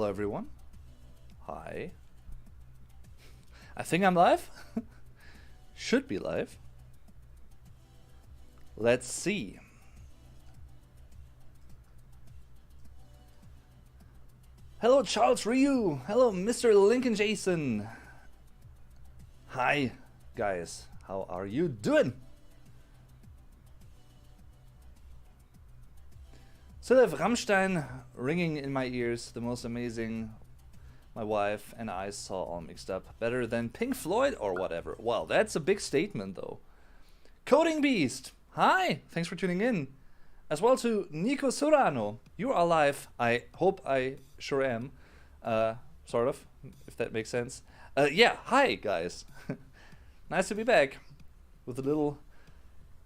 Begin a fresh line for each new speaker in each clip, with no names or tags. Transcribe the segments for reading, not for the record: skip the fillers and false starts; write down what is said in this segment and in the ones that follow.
everyone. Hi. I think I'm live. Should be live. Let's see. Hello, Charles Ryu. Hello, Mr. Lincoln Jason. Hi, guys. How are you doing? Still have Ramstein ringing in my ears. The most amazing. My wife and I saw all mixed up. Better than Pink Floyd or whatever. Well, that's a big statement, though. Coding Beast. Hi. Thanks for tuning in. As well to Nico Sorano. You are live. I hope I sure am. Sort of, if that makes sense. Yeah, hi, guys. Nice to be back with a little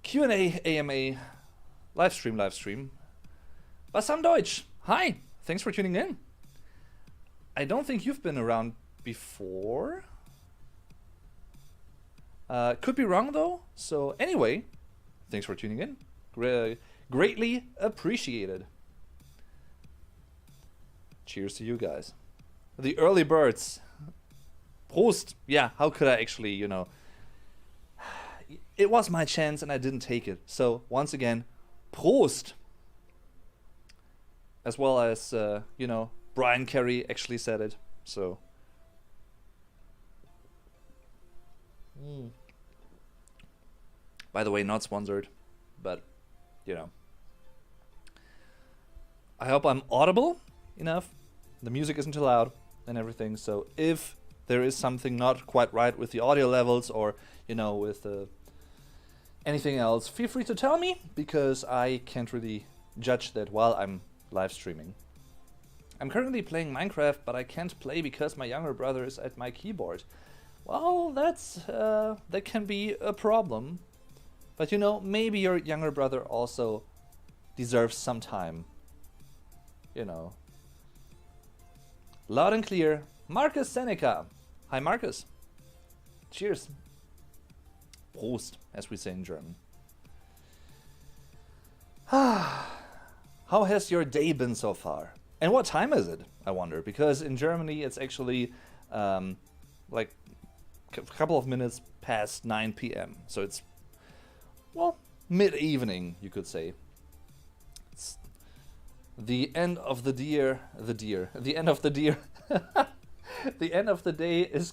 Q&A AMA live stream. Was am Deutsch? Hi, thanks for tuning in. I don't think you've been around before. Could be wrong though. So anyway, thanks for tuning in. Greatly appreciated. Cheers to you guys. The early birds. Prost. Yeah, how could I actually, you know. It was my chance and I didn't take it. So once again, Prost. As well as, you know, Brian Carey actually said it, so. By the way, not sponsored, but, you know. I hope I'm audible enough. The music isn't too loud and everything, so if there is something not quite right with the audio levels or, you know, with anything else, feel free to tell me, because I can't really judge that while I'm live streaming. I'm currently playing Minecraft, but I can't play because my younger brother is at my keyboard. Well, that can be a problem. But you know, maybe your younger brother also deserves some time. You know. Loud and clear, Marcus Seneca. Hi, Marcus. Cheers. Prost, as we say in German. How has your day been so far? And what time is it, I wonder? Because in Germany it's actually like a couple of minutes past 9 p.m. So it's, well, mid-evening, you could say. It's the end of the the end of the the end of the day is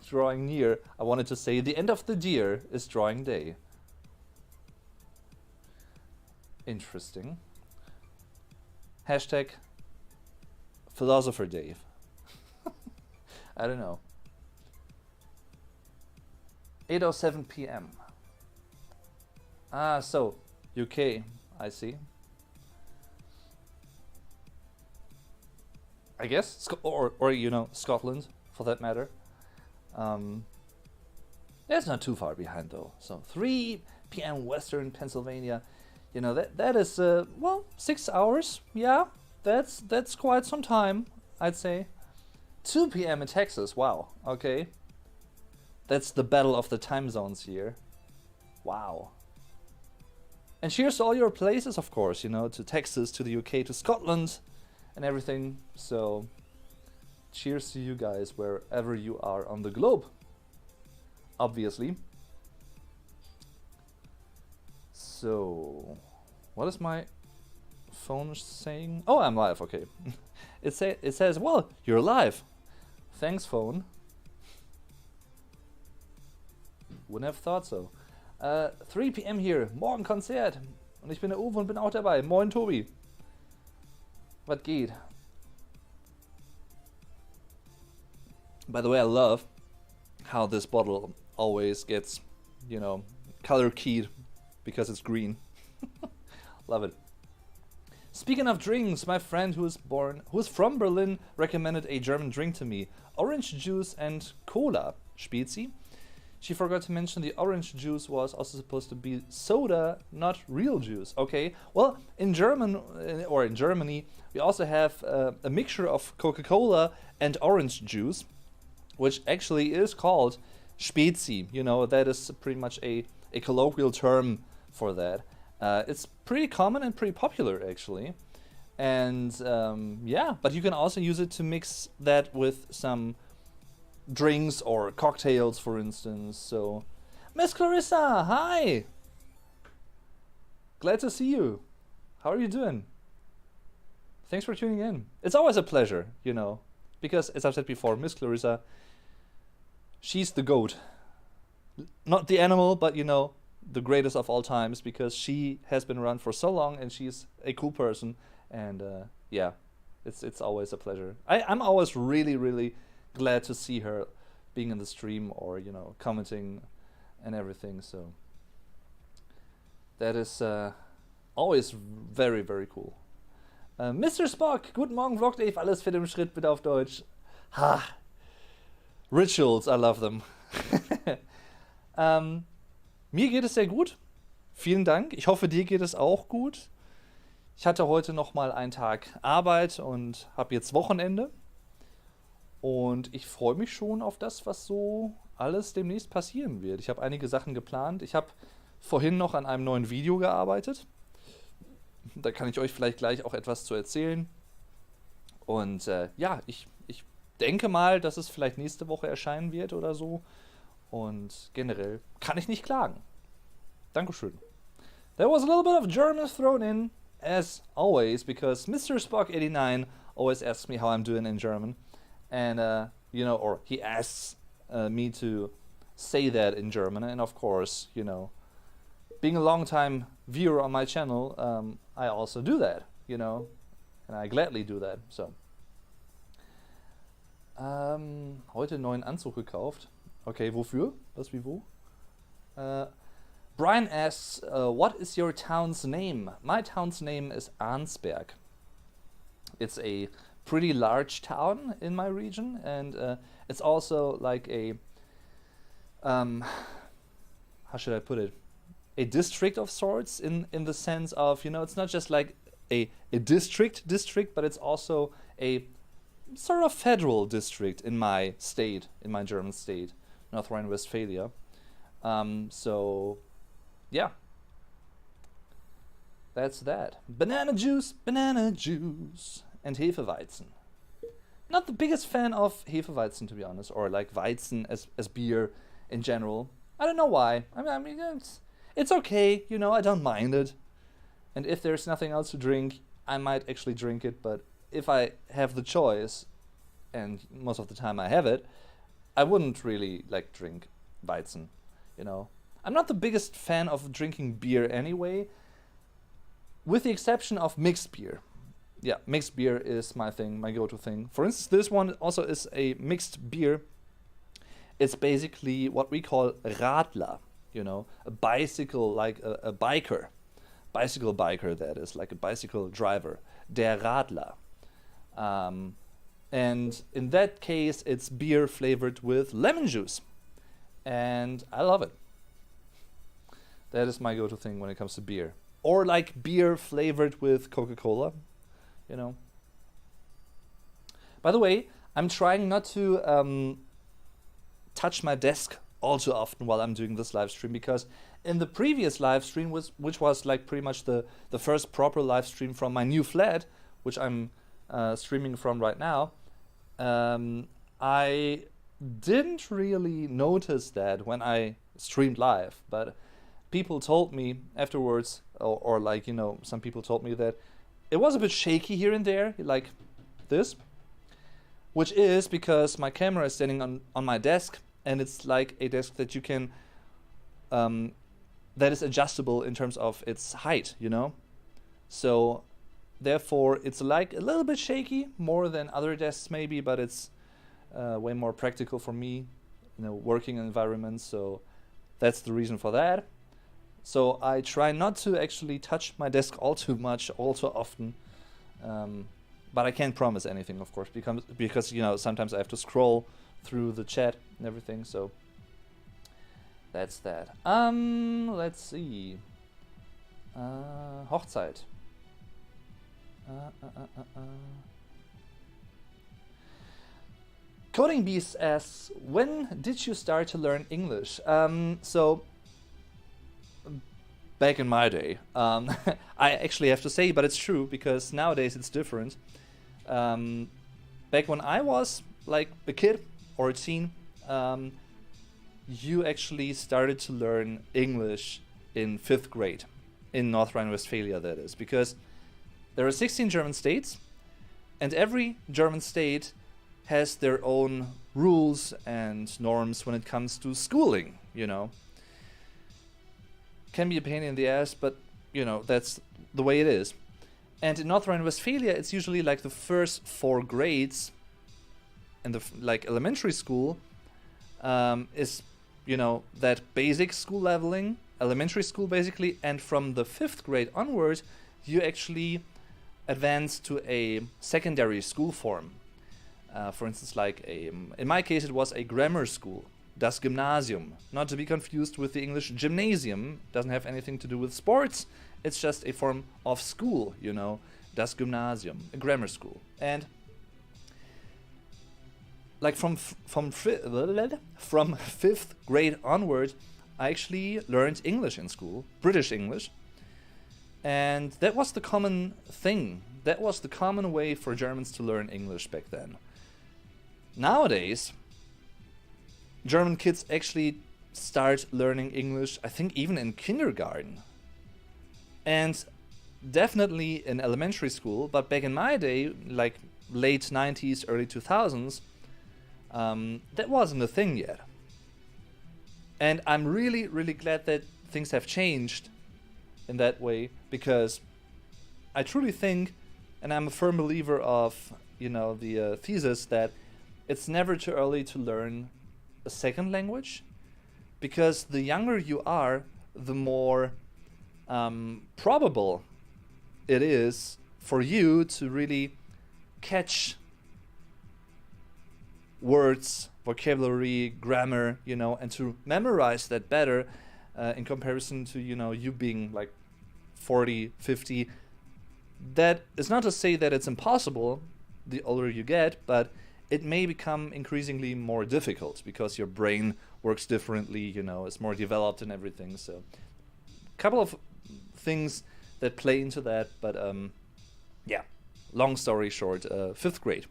drawing near. I wanted to say the end of the deer is drawing day. Interesting. Hashtag Philosopher Dave. I don't know. 8:07 p.m. Ah, so UK, I see. I guess, or you know, Scotland, for that matter. That's not too far behind though. So 3 p.m. Western Pennsylvania. You know, that is, well, 6 hours. Yeah, that's quite some time, I'd say. 2 p.m. in Texas. Wow. Okay. That's the battle of the time zones here. Wow. And cheers to all your places, of course, you know, to Texas, to the UK, to Scotland, and everything. So, cheers to you guys wherever you are on the globe. Obviously. So, what is my phone saying? Oh, I'm live, okay. It says, well, you're live. Thanks, phone. Wouldn't have thought so. 3 p.m. hier, morgen Konzert. Und ich bin der Uwe und bin auch dabei. Moin, Tobi. Was geht? By the way, I love how this bottle always gets, you know, color keyed because it's green. Love it. Speaking of drinks, my friend who is from Berlin recommended a German drink to me. Orange juice and cola. Spezi. She forgot to mention the orange juice was also supposed to be soda, not real juice. Okay, well, in Germany, we also have a mixture of Coca-Cola and orange juice, which actually is called Spezi. You know, that is pretty much a colloquial term for that. It's pretty common and pretty popular, actually. And yeah, but you can also use it to mix that with some drinks or cocktails, for instance. So, Miss Clarissa, hi! Glad to see you. How are you doing? Thanks for tuning in. It's always a pleasure, you know, because as I've said before, Miss Clarissa, she's the GOAT. Not the animal, but you know, the greatest of all times, because she has been around for so long and she's a cool person. And yeah, it's always a pleasure. I'm always really, really glad to see her being in the stream or, you know, commenting and everything. So that is always very, very cool. Mr. Spock, guten Morgen, Vlog Dave, alles fit im Schritt, bitte auf Deutsch. Ha! Rituals, I love them. Mir geht es sehr gut. Vielen Dank. Ich hoffe, dir geht es auch gut. Ich hatte heute nochmal einen Tag Arbeit und habe jetzt Wochenende. Und ich freue mich schon auf das, was so alles demnächst passieren wird. Ich habe einige Sachen geplant. Ich habe vorhin noch an einem neuen Video gearbeitet. Da kann ich euch vielleicht gleich auch etwas zu erzählen. Und ja, ich denke mal, dass es vielleicht nächste Woche erscheinen wird oder so. Und generell kann ich nicht klagen. Dankeschön. There was a little bit of German thrown in, as always, because Mr. Spock89 always asks me how I'm doing in German. And, you know, or he asks me to say that in German. And of course, you know, being a long-time viewer on my channel, I also do that, you know, and I gladly do that, so. Heute einen neuen Anzug gekauft. Okay, wofür? Was, wie, wo? Brian asks, what is your town's name? My town's name is Arnsberg. It's a pretty large town in my region, and it's also like a, how should I put it? A district of sorts, in the sense of, you know, it's not just like a district, but it's also a sort of federal district in my state, in my German state, North Rhine-Westphalia. So, yeah. That's that. Banana juice, and Hefeweizen. Not the biggest fan of Hefeweizen, to be honest, or like Weizen as beer in general. I don't know why. I mean, it's okay, you know, I don't mind it. And if there's nothing else to drink, I might actually drink it, but if I have the choice, and most of the time I have it, I wouldn't really like drink Weizen, you know. I'm not the biggest fan of drinking beer anyway, with the exception of mixed beer. Yeah, mixed beer is my thing, my go-to thing. For instance, this one also is a mixed beer. It's basically what we call Radler. You know, a bicycle, like a biker. Bicycle biker, that is, like a bicycle driver. Der Radler. And in that case, it's beer flavored with lemon juice. And I love it. That is my go-to thing when it comes to beer. Or like beer flavored with Coca-Cola, you know. By the way, I'm trying not to touch my desk all too often while I'm doing this live stream, because in the previous live stream, which was like pretty much the first proper live stream from my new flat, which I'm streaming from right now, I didn't really notice that when I streamed live, but people told me afterwards, or like, you know, some people told me that it was a bit shaky here and there, like this, which is because my camera is standing on my desk, and it's like a desk that you can, that is adjustable in terms of its height, you know? So, therefore, it's like a little bit shaky, more than other desks maybe, but it's way more practical for me, you know, working environment, so that's the reason for that. So I try not to actually touch my desk all too much, all too often, but I can't promise anything, of course, because you know, sometimes I have to scroll through the chat and everything, so that's that. Let's see. Hochzeit. Coding Beast asks, when did you start to learn English? So back in my day. I actually have to say, but it's true because nowadays it's different. Back when I was like a kid or a teen, you actually started to learn English in 5th grade in North Rhine-Westphalia, that is, because there are 16 German states, and every German state has their own rules and norms when it comes to schooling, you know. Can be a pain in the ass, but, you know, that's the way it is. And in North Rhine-Westphalia, it's usually like the first 4 grades in the like elementary school is, you know, that basic school leveling, elementary school basically, and from the 5th grade onward, you actually advance to a secondary school form. For instance, like in my case, it was a grammar school, das Gymnasium, not to be confused with the English gymnasium. Doesn't have anything to do with sports. It's just a form of school, you know, das Gymnasium, a grammar school. And like from 5th grade onward, I actually learned English in school, British English. And that was the common thing. That was the common way for Germans to learn English back then. Nowadays, German kids actually start learning English, I think even in kindergarten. And definitely in elementary school, but back in my day, like late 90s, early 2000s, that wasn't a thing yet. And I'm really, really glad that things have changed in that way, because I truly think, and I'm a firm believer of, you know, the thesis that it's never too early to learn a second language, because the younger you are, the more probable it is for you to really catch words, vocabulary, grammar, you know, and to memorize that better in comparison to, you know, you being like 40, 50. That is not to say that it's impossible the older you get, but it may become increasingly more difficult because your brain works differently, you know, it's more developed and everything. So a couple of things that play into that, but yeah, long story short, 5th grade,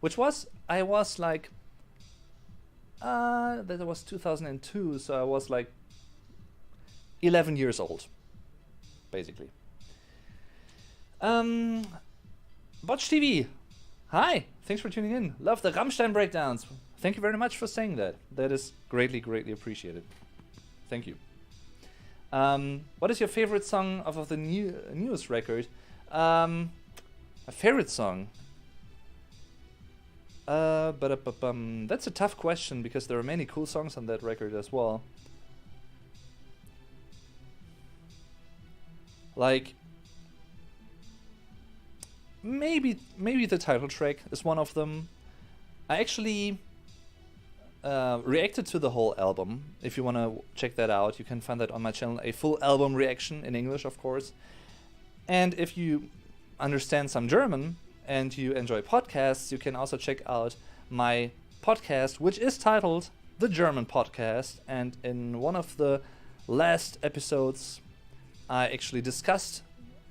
which was, I was like, that was 2002, so I was like 11 years old, basically. Botch TV, hi, thanks for tuning in. Love the Ramstein breakdowns. Thank you very much for saying that. That is greatly, greatly appreciated. Thank you. What is your favorite song of the newest record? A favorite song? That's a tough question because there are many cool songs on that record as well. Like, maybe the title track is one of them. I actually reacted to the whole album. If you want to check that out, you can find that on my channel, a full album reaction in English, of course. And if you understand some German and you enjoy podcasts, you can also check out my podcast, which is titled The German Podcast. And in one of the last episodes, I actually discussed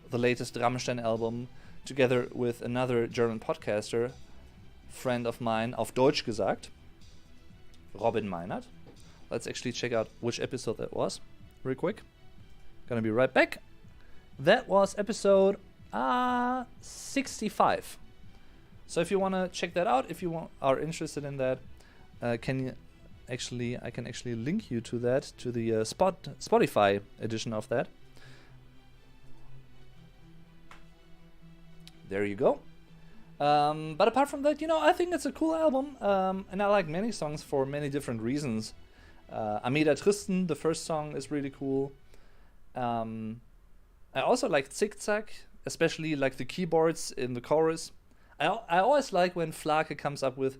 the latest Ramstein album together with another German podcaster, friend of mine, auf Deutsch gesagt, Robin Meinert. Let's actually check out which episode that was, real quick. Gonna be right back. That was episode 65. So if you want to check that out, if you are interested in that, I can actually link you to that, to the Spotify edition of that. There you go. But apart from that, you know, I think it's a cool album, and I like many songs for many different reasons. Amida Tristan, the first song, is really cool. I also like Zickzack, especially like the keyboards in the chorus. I always like when Flake comes up with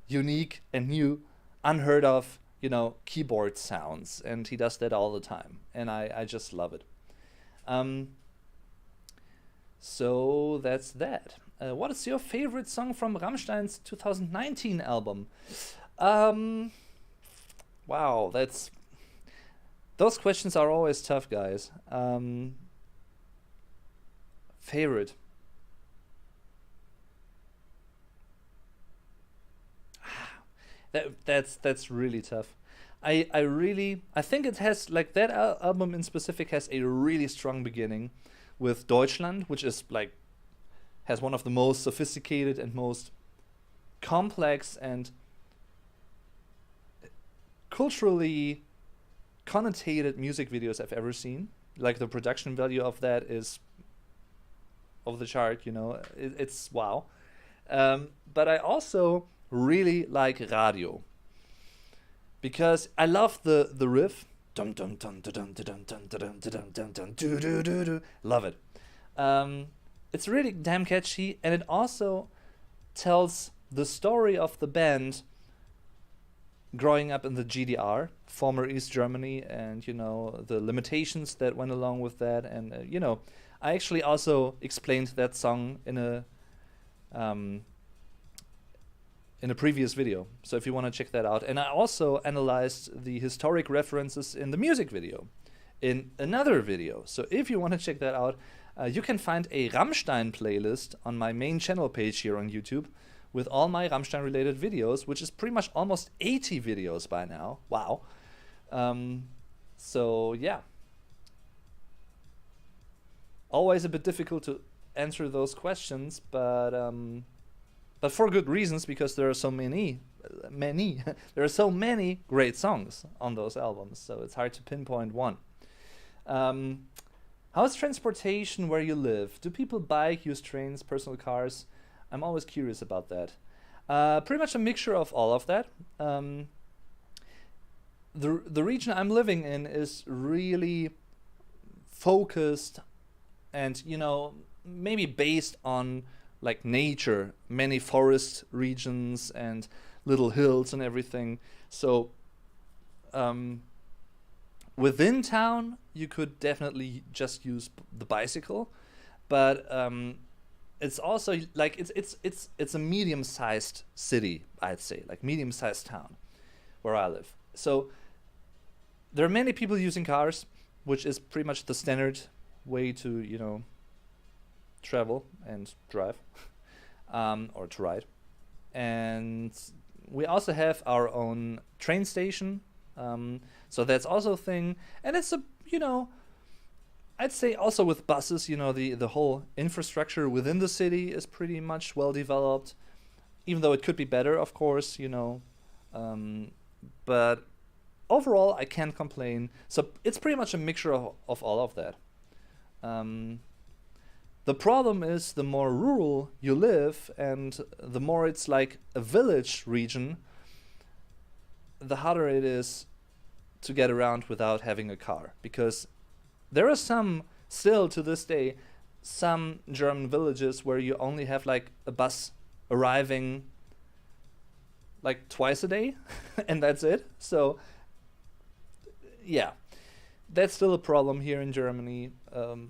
unique and new, unheard of, you know, keyboard sounds, and he does that all the time, and I just love it. So that's that. What is your favorite song from Rammstein's 2019 album? Wow, that's Those questions are always tough, guys. Favorite. That's really tough. I think it has like that album in specific has a really strong beginning with Deutschland, which is like has one of the most sophisticated and most complex and culturally connotated music videos I've ever seen. Like the production value of that is of the chart, you know, it's wow. But I also really like Radio because I love the riff. Dun dun dun dun dun dun dun dun dun dun dun do do do do. Love it. It's really damn catchy, and it also tells the story of the band growing up in the GDR, former East Germany, and you know the limitations that went along with that, and you know, I actually also explained that song in a previous video, so if you want to check that out. And I also analyzed the historic references in the music video in another video, so if you want to check that out, you can find a Ramstein playlist on my main channel page here on YouTube with all my Ramstein related videos, which is pretty much almost 80 videos by now. Wow. So yeah, always a bit difficult to answer those questions, but for good reasons, because there are so many there are so many great songs on those albums, so it's hard to pinpoint one. How's transportation where you live? Do people bike, use trains, personal cars? I'm always curious about that. Pretty much a mixture of all of that. The region I'm living in is really focused and, you know, maybe based on like nature, many forest regions and little hills and everything. So within town, you could definitely just use the bicycle, but it's also like it's a medium-sized city, I'd say, like medium-sized town where I live. So there are many people using cars, which is pretty much the standard way to, you know, travel and drive or to ride. And we also have our own train station, so that's also a thing. And it's a, you know, I'd say also with buses, you know, the whole infrastructure within the city is pretty much well developed, even though it could be better, of course, you know. But overall, I can't complain. So it's pretty much a mixture of all of that. The problem is the more rural you live and the more it's like a village region, the harder it is to get around without having a car, because there are some, still to this day, some German villages where you only have like a bus arriving like twice a day and that's it. So yeah, that's still a problem here in Germany,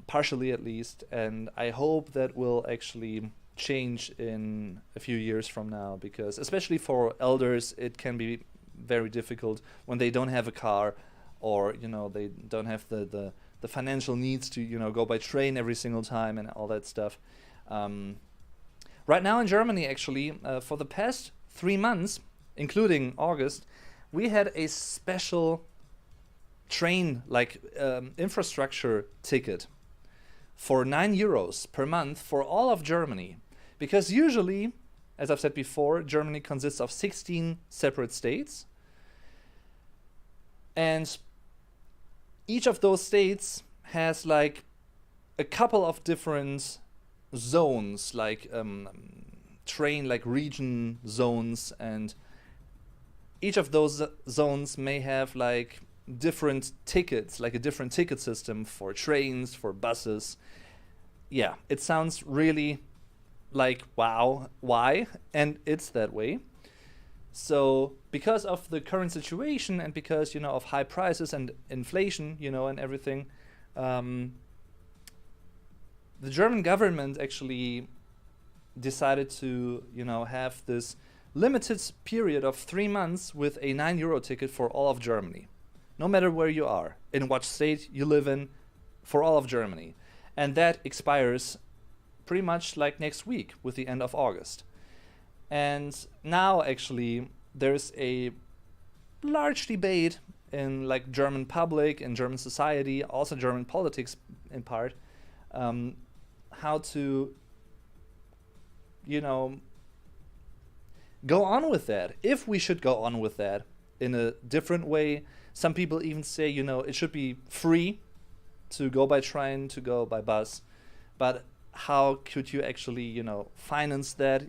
partially at least, and I hope that will actually change in a few years from now, because especially for elders it can be very difficult when they don't have a car, or you know, they don't have the financial needs to, you know, go by train every single time and all that stuff. Right now in Germany, actually, for the past 3 months, including August, we had a special train like infrastructure ticket for €9 per month for all of Germany, because usually, as I've said before, Germany consists of 16 separate states, and each of those states has like a couple of different zones, like train like region zones, and each of those zones may have like different tickets, like a different ticket system for trains, for buses. Yeah, it sounds really like, wow, why? And it's that way. So because of the current situation and because, you know, of high prices and inflation, you know, and everything, the German government actually decided to, you know, have this limited period of 3 months with a €9 ticket for all of Germany. no matter where you are, in what state you live in, for all of Germany. And that expires pretty much like next week with the end of August. And now actually there's a large debate in like German public and German society, also German politics in part, how to, you know, go on with that. If we should go on with that in a different way. Some people even say, you know, it should be free to go by train, to go by bus. But how could you actually, you know, finance that?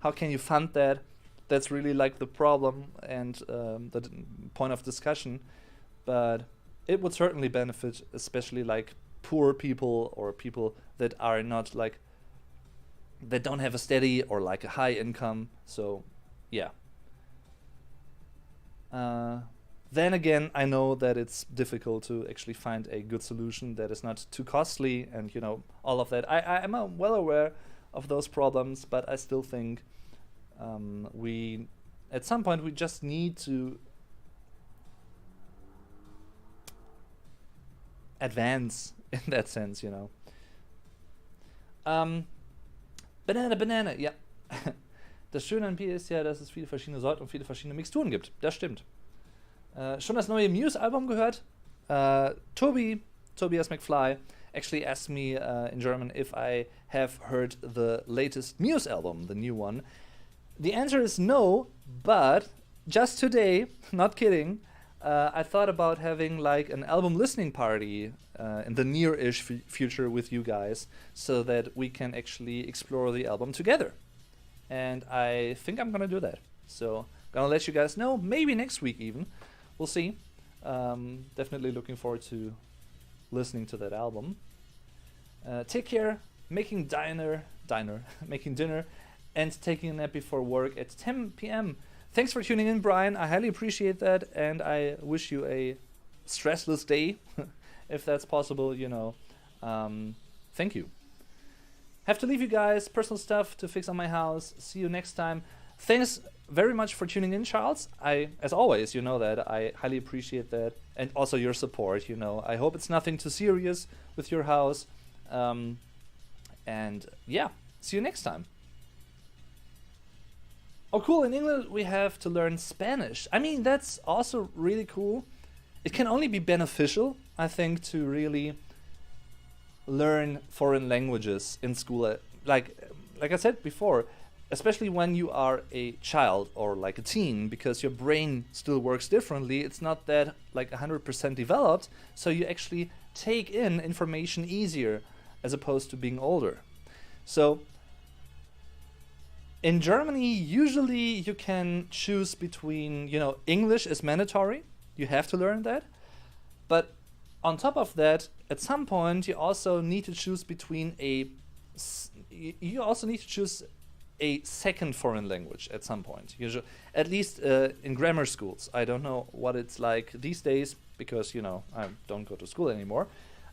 How can you fund that? That's really like the problem and the point of discussion. But it would certainly benefit, especially like poor people or people that are not like, that don't have a steady or like a high income. So yeah. Then again, I know that it's difficult to actually find a good solution that is not too costly and, you know, all of that. I'm well aware of those problems, but I still think we, at some point, we just need to advance in that sense, you know. Banana, ja. Das Schöne an Bier ist ja, dass es viele verschiedene Sorten und viele verschiedene Mixturen gibt. Das stimmt. Schon das neue Muse-Album gehört? Tobias McFly, actually asked me in German if I have heard the latest Muse album, the new one. The answer is no, but just today, not kidding, I thought about having like an album listening party in the near-ish future with you guys so that we can actually explore the album together. And I think I'm gonna do that. So, gonna let you guys know, maybe next week even. We'll see. Definitely looking forward to listening to that album. Take care, making dinner, and taking a nap before work at 10 p.m. Thanks for tuning in, Brian. I highly appreciate that, and I wish you a stressless day, if that's possible, you know. Thank you. Have to leave you guys. Personal stuff to fix on my house. See you next time. Thanks very much for tuning in, Charles. As always, you know that. I highly appreciate that. And also your support, you know. I hope it's nothing too serious with your house. And yeah, see you next time. Oh, cool. In England, we have to learn Spanish. I mean, that's also really cool. It can only be beneficial, I think, to really learn foreign languages in school. Like I said before, especially when you are a child or like a teen, because your brain still works differently. It's not that like 100% developed, so you actually take in information easier as opposed to being older. So in Germany, usually you can choose between, you know, English is mandatory. You have to learn that. But on top of that, at some point, you also need to choose between a second foreign language at some point. Usually, at least in grammar schools. I don't know what it's like these days because, you know, I don't go to school anymore.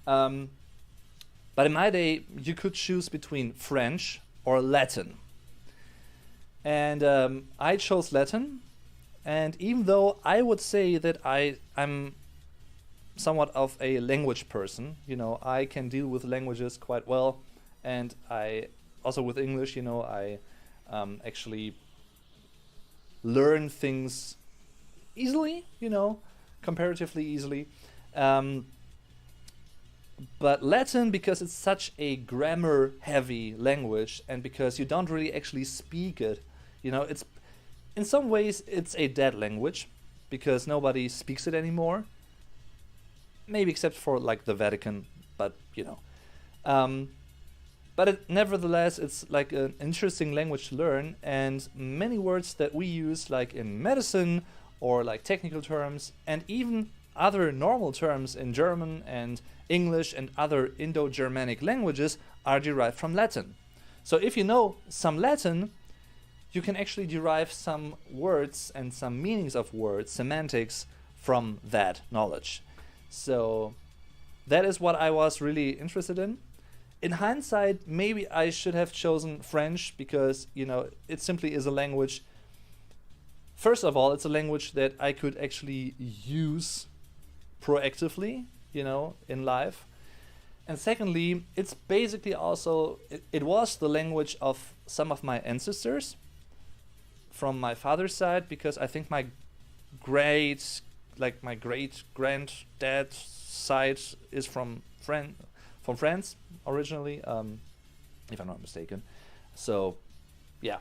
But in my day, you could choose between French or Latin. And I chose Latin. And even though I would say that I'm somewhat of a language person, you know, I can deal with languages quite well. And I also with English, you know, I actually learn things easily, you know, comparatively easily. But Latin, because it's such a grammar-heavy language, and because you don't really actually speak it, you know, it's in some ways it's a dead language because nobody speaks it anymore. Maybe except for like the Vatican, but you know. But nevertheless, it's like an interesting language to learn, and many words that we use like in medicine or like technical terms and even other normal terms in German and English and other Indo-Germanic languages are derived from Latin. So if you know some Latin, you can actually derive some words and some meanings of words, semantics, from that knowledge. So that is what I was really interested in. In hindsight, maybe I should have chosen French because, you know, it simply is a language. First of all, it's a language that I could actually use proactively, in life. And secondly, it's basically also, it was the language of some of my ancestors from my father's side, because I think my great granddad side is from France originally, if I'm not mistaken. So, yeah.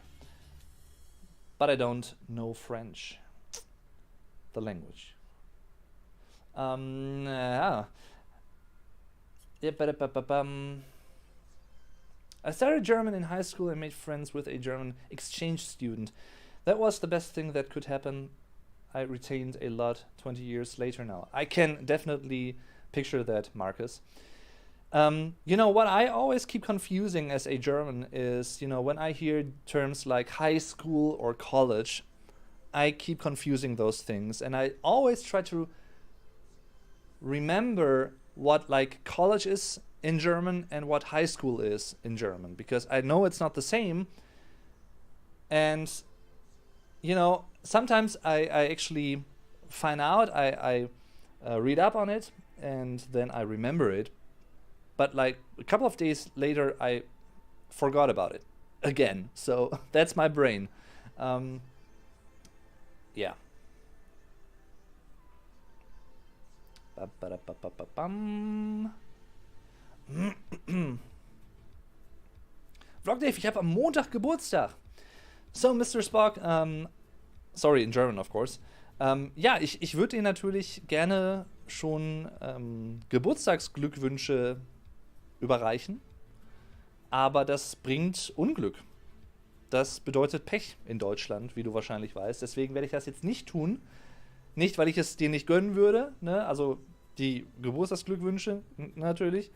But I don't know French, the language. Yeah. I started German in high school and made friends with a German exchange student. That was the best thing that could happen. I retained a lot 20 years later now. I can definitely picture that, Marcus. What I always keep confusing as a German is, when I hear terms like high school or college, I keep confusing those things. And I always try to remember what college is in German and what high school is in German, because I know it's not the same. And, sometimes I actually find out, I read up on it, and then I remember it. But a couple of days later, I forgot about it again. So that's my brain. Yeah. Vlog Dave, ich habe am Montag Geburtstag. So, Mr. Spock, sorry, in German, of course. Ja, ich würde Ihnen natürlich gerne schon Geburtstagsglückwünsche überreichen, aber das bringt Unglück. Das bedeutet Pech in Deutschland, wie du wahrscheinlich weißt. Deswegen werde ich das jetzt nicht tun. Nicht, weil ich es dir nicht gönnen würde, ne? Also die Geburtstagsglückwünsche natürlich.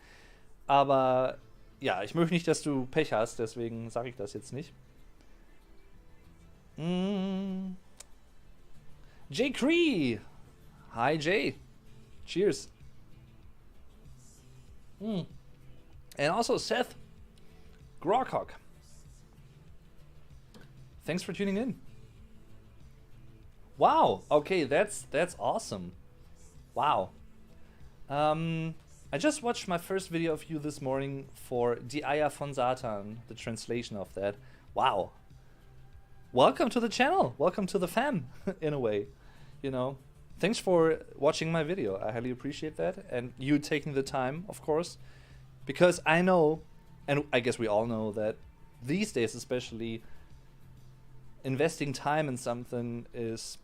Aber ja, ich möchte nicht, dass du Pech hast, deswegen sage ich das jetzt nicht. Jay Cree! Hi Jay! Cheers! And also Seth Grogcock. Thanks for tuning in. Wow, okay, that's awesome. Wow. I just watched my first video of you this morning for Die Eier von Satan, the translation of that. Wow. Welcome to the channel. Welcome to the fam, in a way. Thanks for watching my video. I highly appreciate that. And you taking the time, of course. Because I know, and I guess we all know, that these days especially, investing time in something is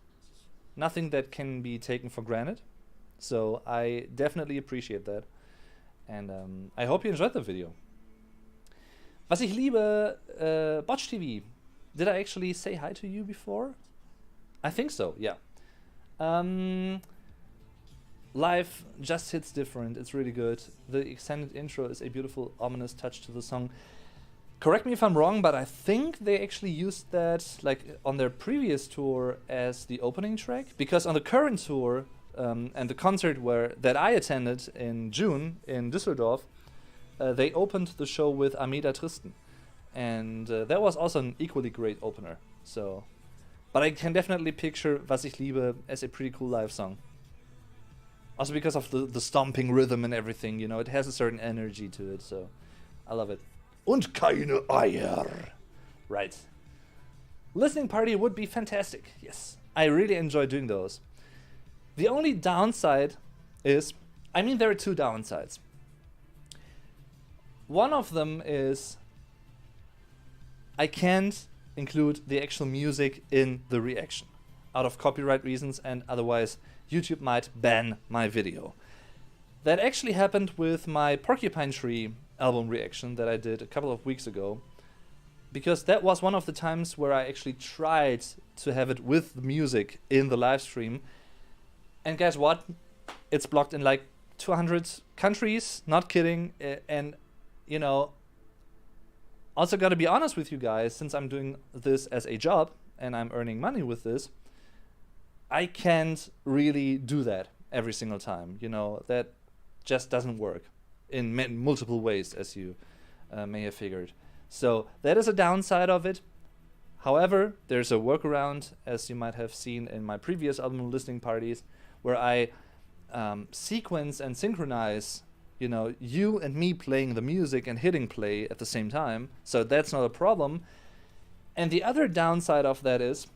nothing that can be taken for granted. So I definitely appreciate that. And I hope you enjoyed the video. Was ich liebe, Botch TV. Did I actually say hi to you before? I think so, yeah. Live just hits different. It's really good. The extended intro is a beautiful, ominous touch to the song. Correct me if I'm wrong, but I think they actually used that on their previous tour as the opening track, because on the current tour and the concert that I attended in June in Düsseldorf, they opened the show with Ameda Tristan, and that was also an equally great opener. So, but I can definitely picture Was ich liebe as a pretty cool live song. Also because of the stomping rhythm and everything, it has a certain energy to it, so I love it. Und keine Eier. Right. Listening party would be fantastic. Yes. I really enjoy doing those. The only downside is, there are two downsides. One of them is I can't include the actual music in the reaction out of copyright reasons, and otherwise YouTube might ban my video. That actually happened with my Porcupine Tree album reaction that I did a couple of weeks ago, because that was one of the times where I actually tried to have it with the music in the live stream, and guess what? It's blocked in 200 countries, not kidding. And also gotta be honest with you guys, since I'm doing this as a job and I'm earning money with this, I can't really do that every single time. That just doesn't work in multiple ways, as you may have figured. So that is a downside of it. However, there's a workaround, as you might have seen in my previous album listening parties, where I sequence and synchronize, you and me playing the music and hitting play at the same time. So that's not a problem. And the other downside of that is,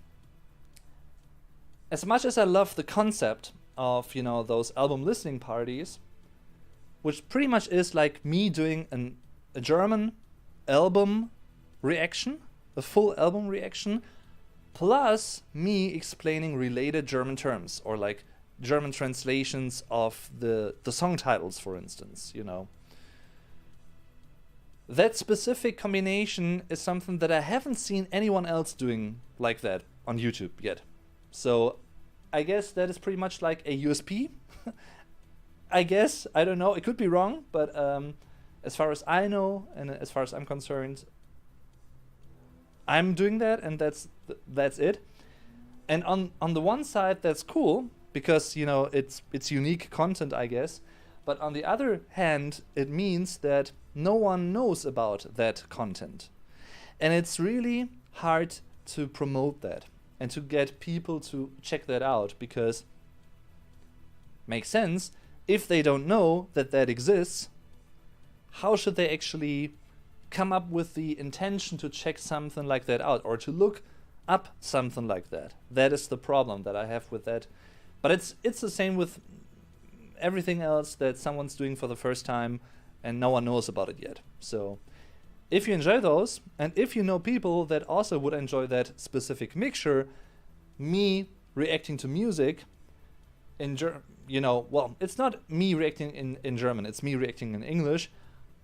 as much as I love the concept of, those album listening parties, which pretty much is like me doing a German album reaction, a full album reaction, plus me explaining related German terms, or like German translations of the song titles, for instance, That specific combination is something that I haven't seen anyone else doing like that on YouTube yet. So I guess that is pretty much like a USP. I guess, I don't know, it could be wrong, but as far as I know and as far as I'm concerned, I'm doing that, and that's it. And on the one side, that's cool because it's unique content, I guess. But on the other hand, it means that no one knows about that content, and it's really hard to promote that and to get people to check that out, because makes sense, if they don't know that exists, how should they actually come up with the intention to check something like that out, or to look up something like that? That is the problem that I have with that. But it's the same with everything else that someone's doing for the first time and no one knows about it yet. So if you enjoy those, and if you know people that also would enjoy that specific mixture, me reacting to music in it's not me reacting in German, it's me reacting in English,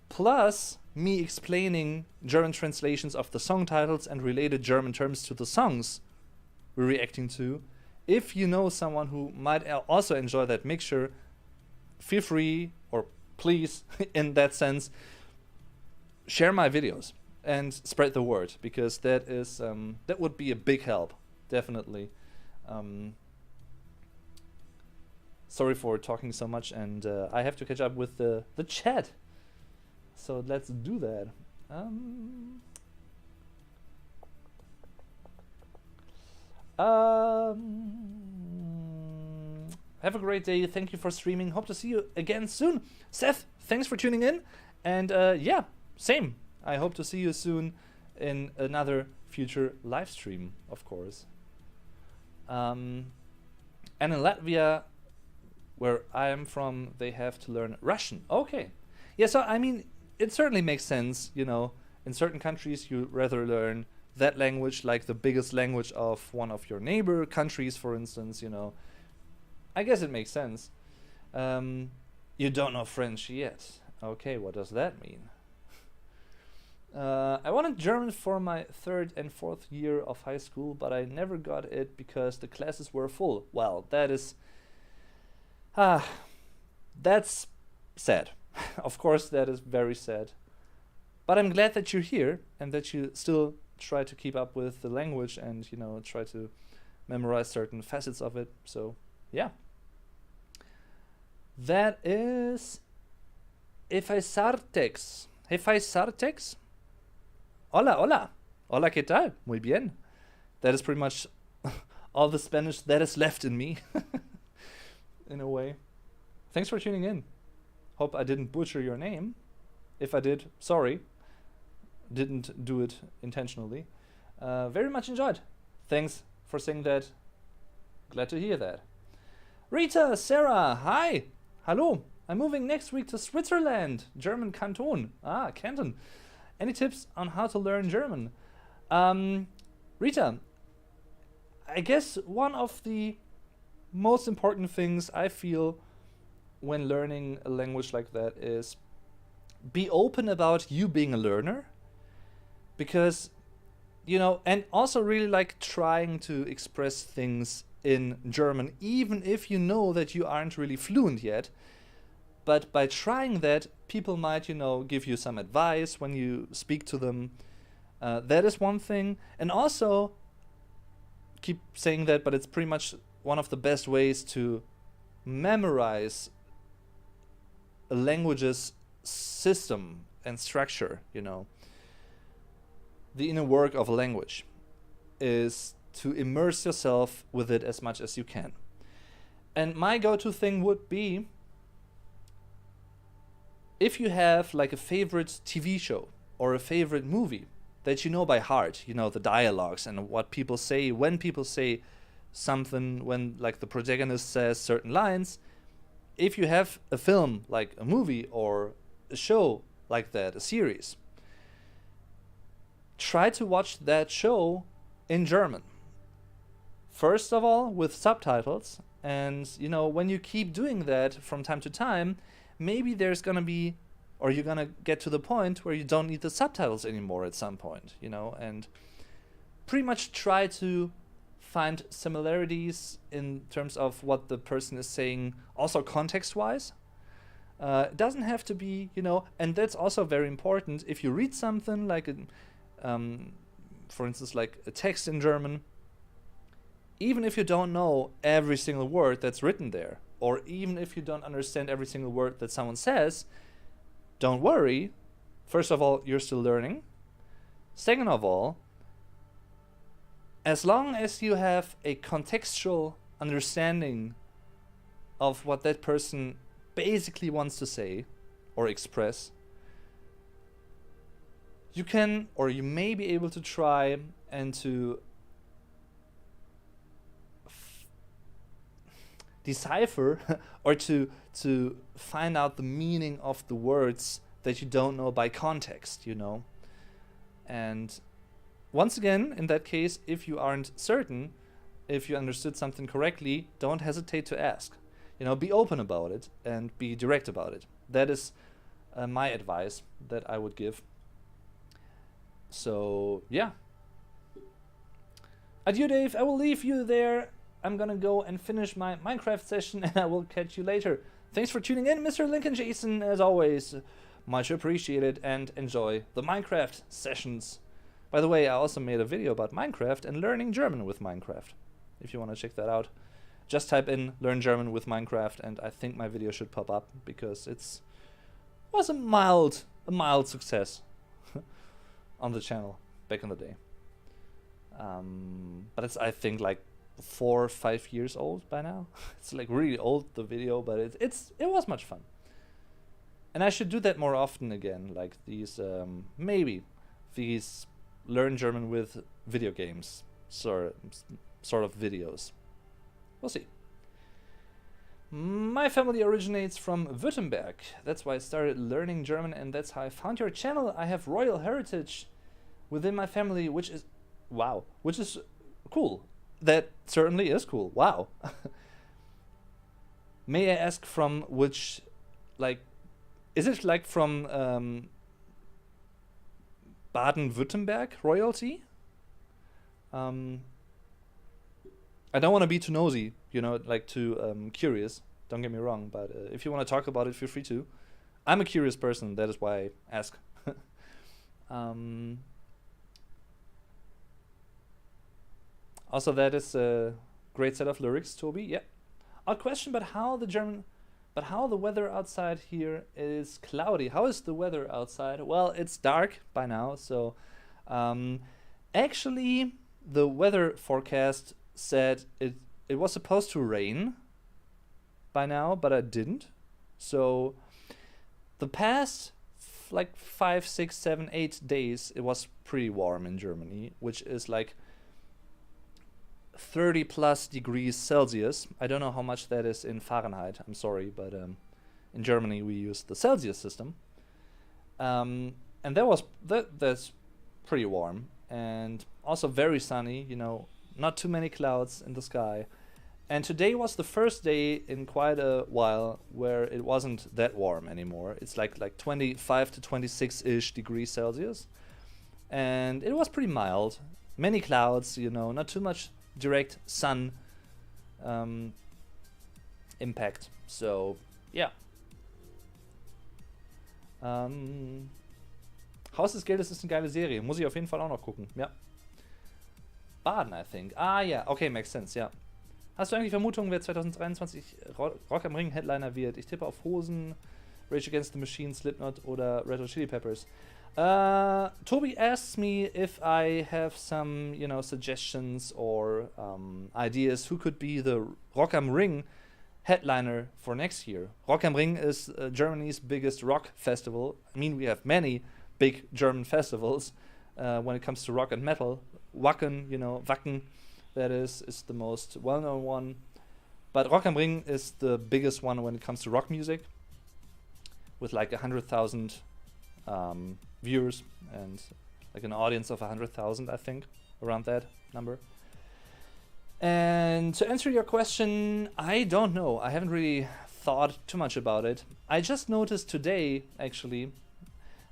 plus me explaining German translations of the song titles and related German terms to the songs we're reacting to. If you know someone who might also enjoy that mixture, feel free, or please, in that sense, share my videos and spread the word, because that would be a big help, definitely. Sorry for talking so much, and I have to catch up with the chat. So let's do that. Have a great day. Thank you for streaming. Hope to see you again soon. Seth, thanks for tuning in. And yeah, same. I hope to see you soon in another future live stream, of course. And in Latvia, where I am from, they have to learn Russian. Okay. Yeah, so I mean, it certainly makes sense, in certain countries you rather learn that language, like the biggest language of one of your neighbor countries, for instance, I guess it makes sense. You don't know French yet. Okay, what does that mean? I wanted German for my 3rd and 4th year of high school, but I never got it because the classes were full. Well, that's sad. Of course, that is very sad. But I'm glad that you're here and that you still try to keep up with the language and, try to memorize certain facets of it. So, yeah. That is Efeisartex. Efeisartex? Hola, hola. Hola, ¿qué tal? Muy bien. That is pretty much all the Spanish that is left in me, in a way. Thanks for tuning in. Hope I didn't butcher your name. If I did, sorry. Didn't do it intentionally. Very much enjoyed. Thanks for saying that. Glad to hear that. Rita, Sarah, hi. Hallo. I'm moving next week to Switzerland, German Canton. Canton. Any tips on how to learn German? Rita, I guess one of the most important things I feel when learning a language like that is be open about you being a learner, because and also really like trying to express things in German, even if you know that you aren't really fluent yet. But by trying that, people might give you some advice when you speak to them. That is one thing. And also keep saying that, but it's pretty much one of the best ways to memorize a language's system and structure. The inner work of a language is to immerse yourself with it as much as you can. And my go-to thing would be, if you have like a favorite TV show or a favorite movie that you know by heart, you know the dialogues and what people say when people say something, when like the protagonist says certain lines. If you have a film like a movie or a show like that, a series, try to watch that show in German. First of all, with subtitles. And, you know, when you keep doing that from time to time, maybe there's going to be, or you're going to get to the point where you don't need the subtitles anymore at some point, you know, and pretty much try to find similarities in terms of what the person is saying, also context-wise. It doesn't have to be, you know, and that's also very important. If you read something like, for instance, like a text in German, even if you don't know every single word that's written there, or even if you don't understand every single word that someone says, don't worry. First of all, you're still learning. Second of all, as long as you have a contextual understanding of what that person basically wants to say or express, you can, or you may be able to try and to decipher or to find out the meaning of the words that you don't know by context, you know. And once again, in that case, if you aren't certain if you understood something correctly, don't hesitate to ask. You know, be open about it and be direct about it. That is my advice that I would give. So yeah, adieu Dave, I will leave you there. I'm gonna go and finish my Minecraft session, and I will catch you later. Thanks for tuning in, Mr. Lincoln Jason, as always. Much appreciated, and enjoy the Minecraft sessions. By the way, I also made a video about Minecraft and learning German with Minecraft. If you want to check that out, just type in "learn German with Minecraft," and I think my video should pop up, because was a mild success on the channel back in the day. But it's, I think, like 4 or 5 years old by now. It's like really old, the video, but it was much fun. And I should do that more often again, like these maybe these learn German with video games sort of videos. We'll see. My family originates from Württemberg. That's why I started learning German, and that's how I found your channel. I have royal heritage within my family, which is cool. That certainly is cool. Wow. May I ask from which, like, is it like from Baden-Württemberg royalty? I don't want to be too nosy, you know, like too curious. Don't get me wrong, but if you want to talk about it, feel free to. I'm a curious person. That is why I ask. Also, that is a great set of lyrics, Toby. Yeah. Odd question, but how the weather outside here is cloudy. How is the weather outside? Well, it's dark by now, so actually the weather forecast said it was supposed to rain by now, but it didn't. So the past like 5, 6, 7, 8 days, it was pretty warm in Germany, which is like 30 plus degrees Celsius. I don't know how much that is in Fahrenheit. I'm sorry, but in Germany we use the Celsius system. And that's pretty warm, and also very sunny, you know, not too many clouds in the sky. And today was the first day in quite a while where it wasn't that warm anymore. It's like 25 to 26-ish degrees Celsius. And it was pretty mild. Many clouds, you know, not too much direct sun impact. So, yeah. Haus des Geldes ist eine geile Serie. Muss ich auf jeden Fall auch noch gucken. Ja. Baden, I think. Ah, ja. Okay, makes sense, ja. Hast du eigentlich Vermutungen, wer 2023 Rock am Ring Headliner wird? Ich tippe auf Hosen, Rage Against the Machine, Slipknot oder Red Hot Chili Peppers. Toby asks me if I have some, you know, suggestions or ideas who could be the Rock am Ring headliner for next year. Rock am Ring is Germany's biggest rock festival. I mean, we have many big German festivals when it comes to rock and metal. Wacken, Wacken, that is the most well-known one. But Rock am Ring is the biggest one when it comes to rock music, with like 100,000 viewers and like an audience of 100,000, I think, around that number. And to answer your question, I don't know. I haven't really thought too much about it. I just noticed today, actually,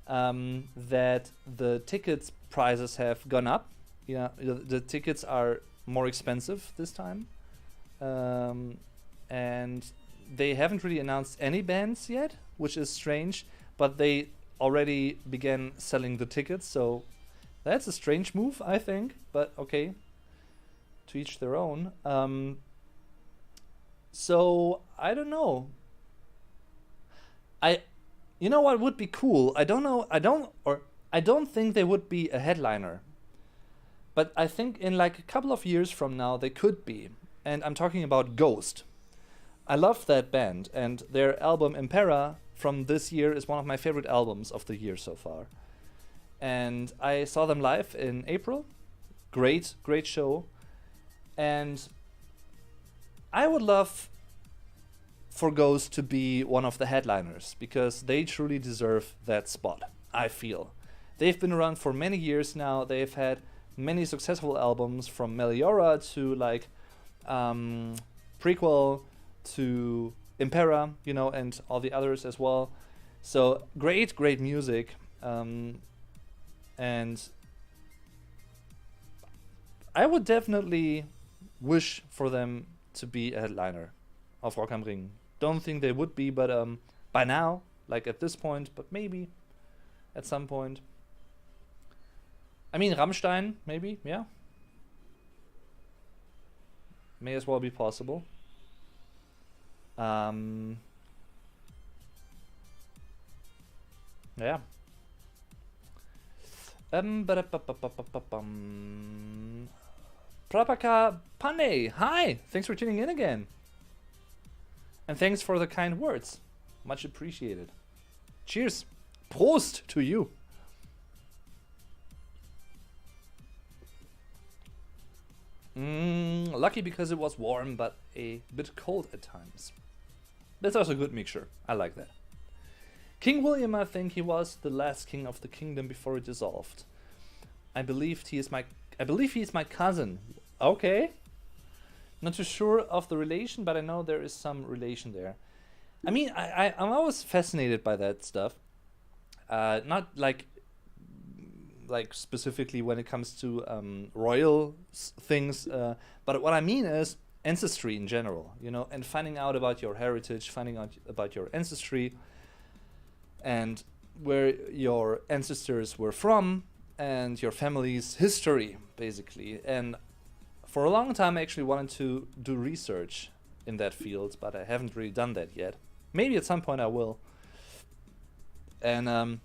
that the tickets prices have gone up. Yeah, the tickets are more expensive this time. And they haven't really announced any bands yet, which is strange, but they already began selling the tickets, so that's a strange move, I think, but okay, to each their own. So I don't know. You know what would be cool? I don't think they would be a headliner, but I think in like a couple of years from now they could be. And I'm talking about Ghost. I love that band, and their album Impera from this year is one of my favorite albums of the year so far. And I saw them live in April. Great show. And I would love for Ghost to be one of the headliners, because they truly deserve that spot, I feel. They've been around for many years now. They've had many successful albums, from Meliora to like Prequel to Impera, and all the others as well. So great music. And I would definitely wish for them to be a headliner of Rock am Ring. Don't think they would be, but by now, like at this point, but maybe at some point. I mean, Ramstein, maybe, yeah. May as well be possible. Yeah. Prapaka Pandey, hi! Thanks for tuning in again. And thanks for the kind words. Much appreciated. Cheers. Prost to you. Lucky because it was warm, but a bit cold at times. That's also a good mixture. I like that. King William, I think he was the last king of the kingdom before it dissolved. I believe he is my cousin. Okay. Not too sure of the relation, but I know there is some relation there. I mean, I'm always fascinated by that stuff. Not like specifically when it comes to royal things, but what I mean is ancestry in general, and finding out about your heritage, finding out about your ancestry, and where your ancestors were from, and your family's history, basically. And for a long time I actually wanted to do research in that field, but I haven't really done that yet. Maybe at some point I will. And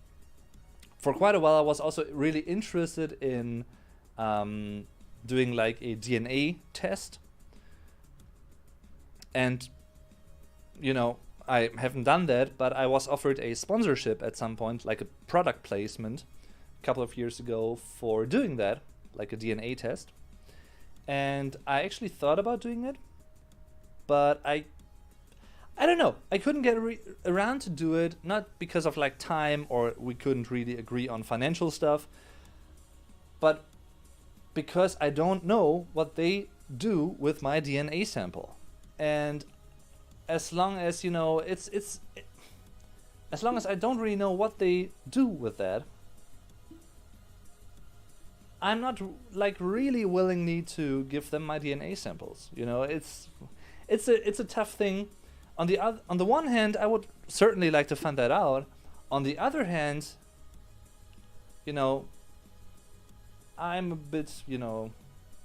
for quite a while I was also really interested in doing like a DNA test. And, I haven't done that, but I was offered a sponsorship at some point, like a product placement, a couple of years ago for doing that, like a DNA test. And I actually thought about doing it, but I don't know. I couldn't get around to do it, not because of like time, or we couldn't really agree on financial stuff, but because I don't know what they do with my DNA sample. And as long as, as long as I don't really know what they do with that, I'm not like really willingly to give them my DNA samples. It's a tough thing. On the one hand, I would certainly like to find that out. On the other hand, I'm a bit,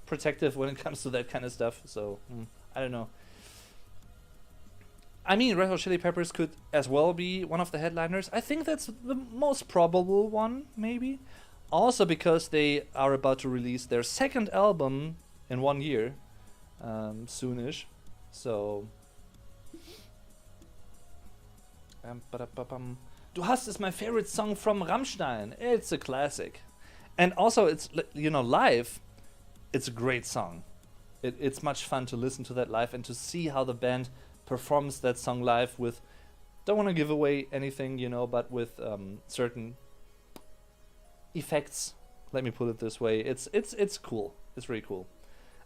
protective when it comes to that kind of stuff. So I don't know. I mean, Red Hot Chili Peppers could as well be one of the headliners. I think that's the most probable one, maybe. Also because they are about to release their second album in 1 year, soonish. So Du hast is my favorite song from Ramstein. It's a classic. And also, it's, live, it's a great song. It's much fun to listen to that live and to see how the band performs that song live with, don't want to give away anything, but with certain effects. Let me put it this way. It's cool. It's really cool.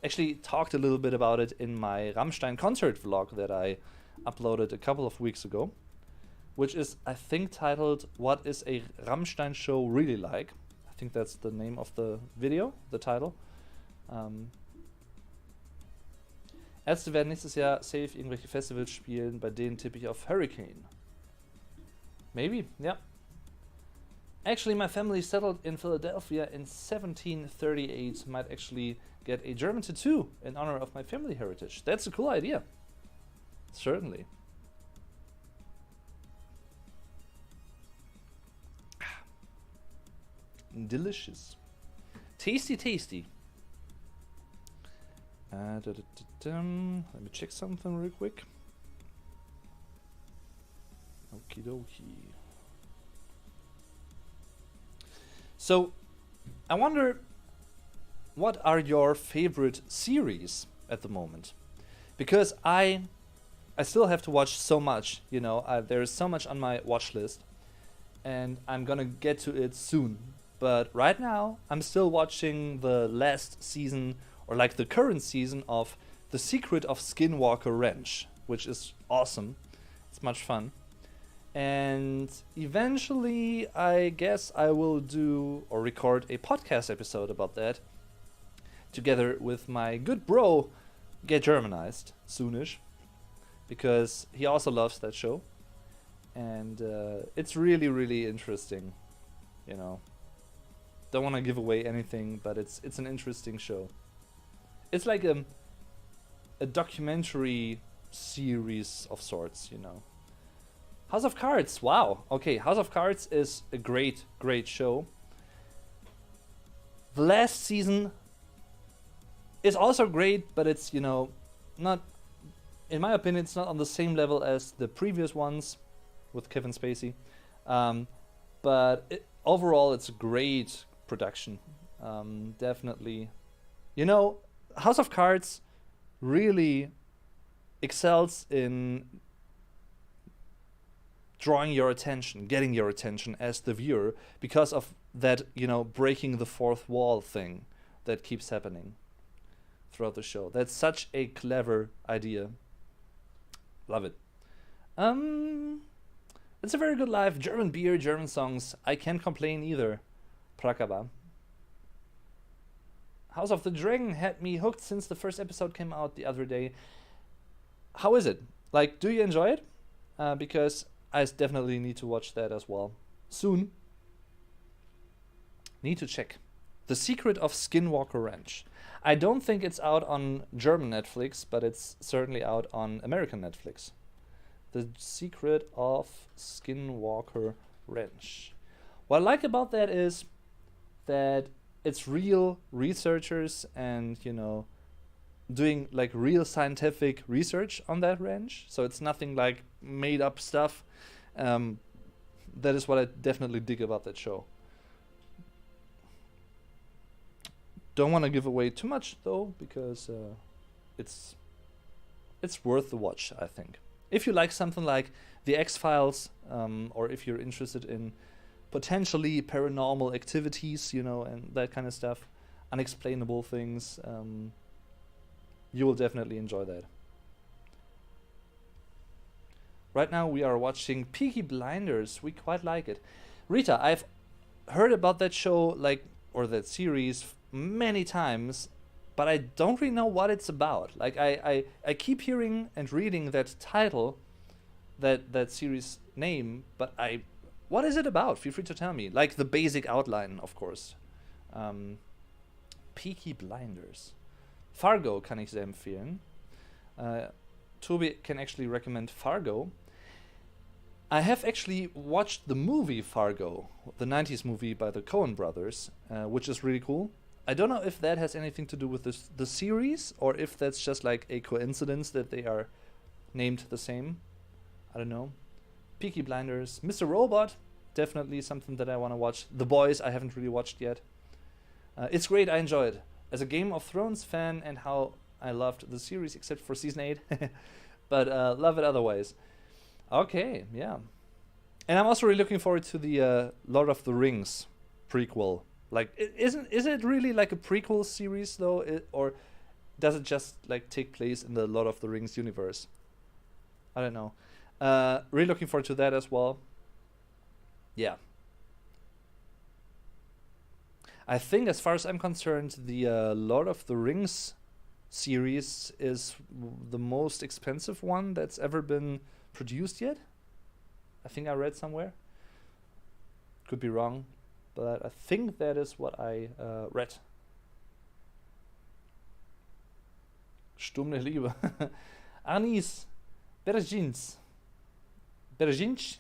Actually talked a little bit about it in my Ramstein concert vlog that I uploaded a couple of weeks ago, which is, I think, titled "What is a Ramstein show really like?" I think that's the name of the video, the title. Ärzte werden nächstes Jahr safe irgendwelche Festivals spielen, bei denen tippe ich auf Hurricane. Maybe, yeah. Actually, my family settled in Philadelphia in 1738. Might actually get a German tattoo in honor of my family heritage. That's a cool idea. Certainly. Delicious. Tasty, tasty. Let me check something real quick. Okie dokie. So, I wonder, what are your favorite series at the moment? Because I still have to watch so much, there's so much on my watch list, and I'm gonna get to it soon. But right now, I'm still watching the last season, or like the current season of The Secret of Skinwalker Ranch, which is awesome. It's much fun. And eventually, I guess I will do or record a podcast episode about that, together with my good bro, Get Germanized, soonish, because he also loves that show. And it's really, really interesting, Don't want to give away anything, but it's an interesting show. It's like a documentary series of sorts, House of Cards, wow. Okay, House of Cards is a great, great show. The last season is also great, but it's, not, in my opinion, it's not on the same level as the previous ones with Kevin Spacey. But overall, it's a great production. Definitely. House of Cards really excels in drawing your attention, getting your attention as the viewer, because of that, breaking the fourth wall thing that keeps happening throughout the show. That's such a clever idea. Love it. It's a very good life. German beer, German songs. I can't complain either. Prakaba. House of the Dragon had me hooked since the first episode came out the other day. How is it? Like, do you enjoy it? Because I definitely need to watch that as well. Soon. Need to check. The Secret of Skinwalker Ranch. I don't think it's out on German Netflix, but it's certainly out on American Netflix. The Secret of Skinwalker Ranch. What I like about that is that it's real researchers and, doing like real scientific research on that ranch. So it's nothing like made up stuff. That is what I definitely dig about that show. Don't want to give away too much though, because it's worth the watch, I think. If you like something like The X-Files, or if you're interested in potentially paranormal activities, and that kind of stuff, unexplainable things, you will definitely enjoy that. Right now we are watching Peaky Blinders. We quite like it. Rita, I've heard about that show, or that series many times, but I don't really know what it's about. Like, I keep hearing and reading that title, that series name, but what is it about? Feel free to tell me. Like the basic outline, of course. Peaky Blinders. Fargo kann ich sehr empfehlen. Tobi can actually recommend Fargo. I have actually watched the movie Fargo, the 90s movie by the Coen brothers, which is really cool. I don't know if that has anything to do with the series, or if that's just like a coincidence that they are named the same. I don't know. Peaky Blinders, Mr. Robot, definitely something that I want to watch. The Boys, I haven't really watched yet. It's great, I enjoy it. As a Game of Thrones fan, and how I loved the series, except for season 8. But love it otherwise. Okay, yeah. And I'm also really looking forward to the Lord of the Rings prequel. Like, is it really like a prequel series though, or does it just like take place in the Lord of the Rings universe? I don't know. Really looking forward to that as well. Yeah. I think, as far as I'm concerned, the Lord of the Rings series is the most expensive one that's ever been produced yet. I think I read somewhere. Could be wrong, but I think that is what I read. Sturm der Liebe. Anis Bergins. Berginch?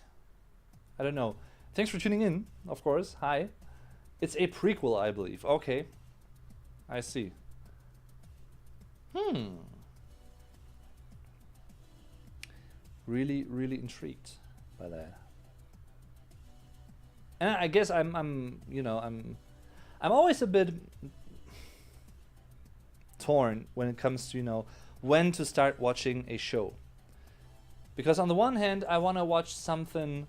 I don't know. Thanks for tuning in, of course. Hi. It's a prequel, I believe. Okay. I see. Really, really intrigued by that. And I guess I'm always a bit torn when it comes to, when to start watching a show. Because on the one hand, I want to watch something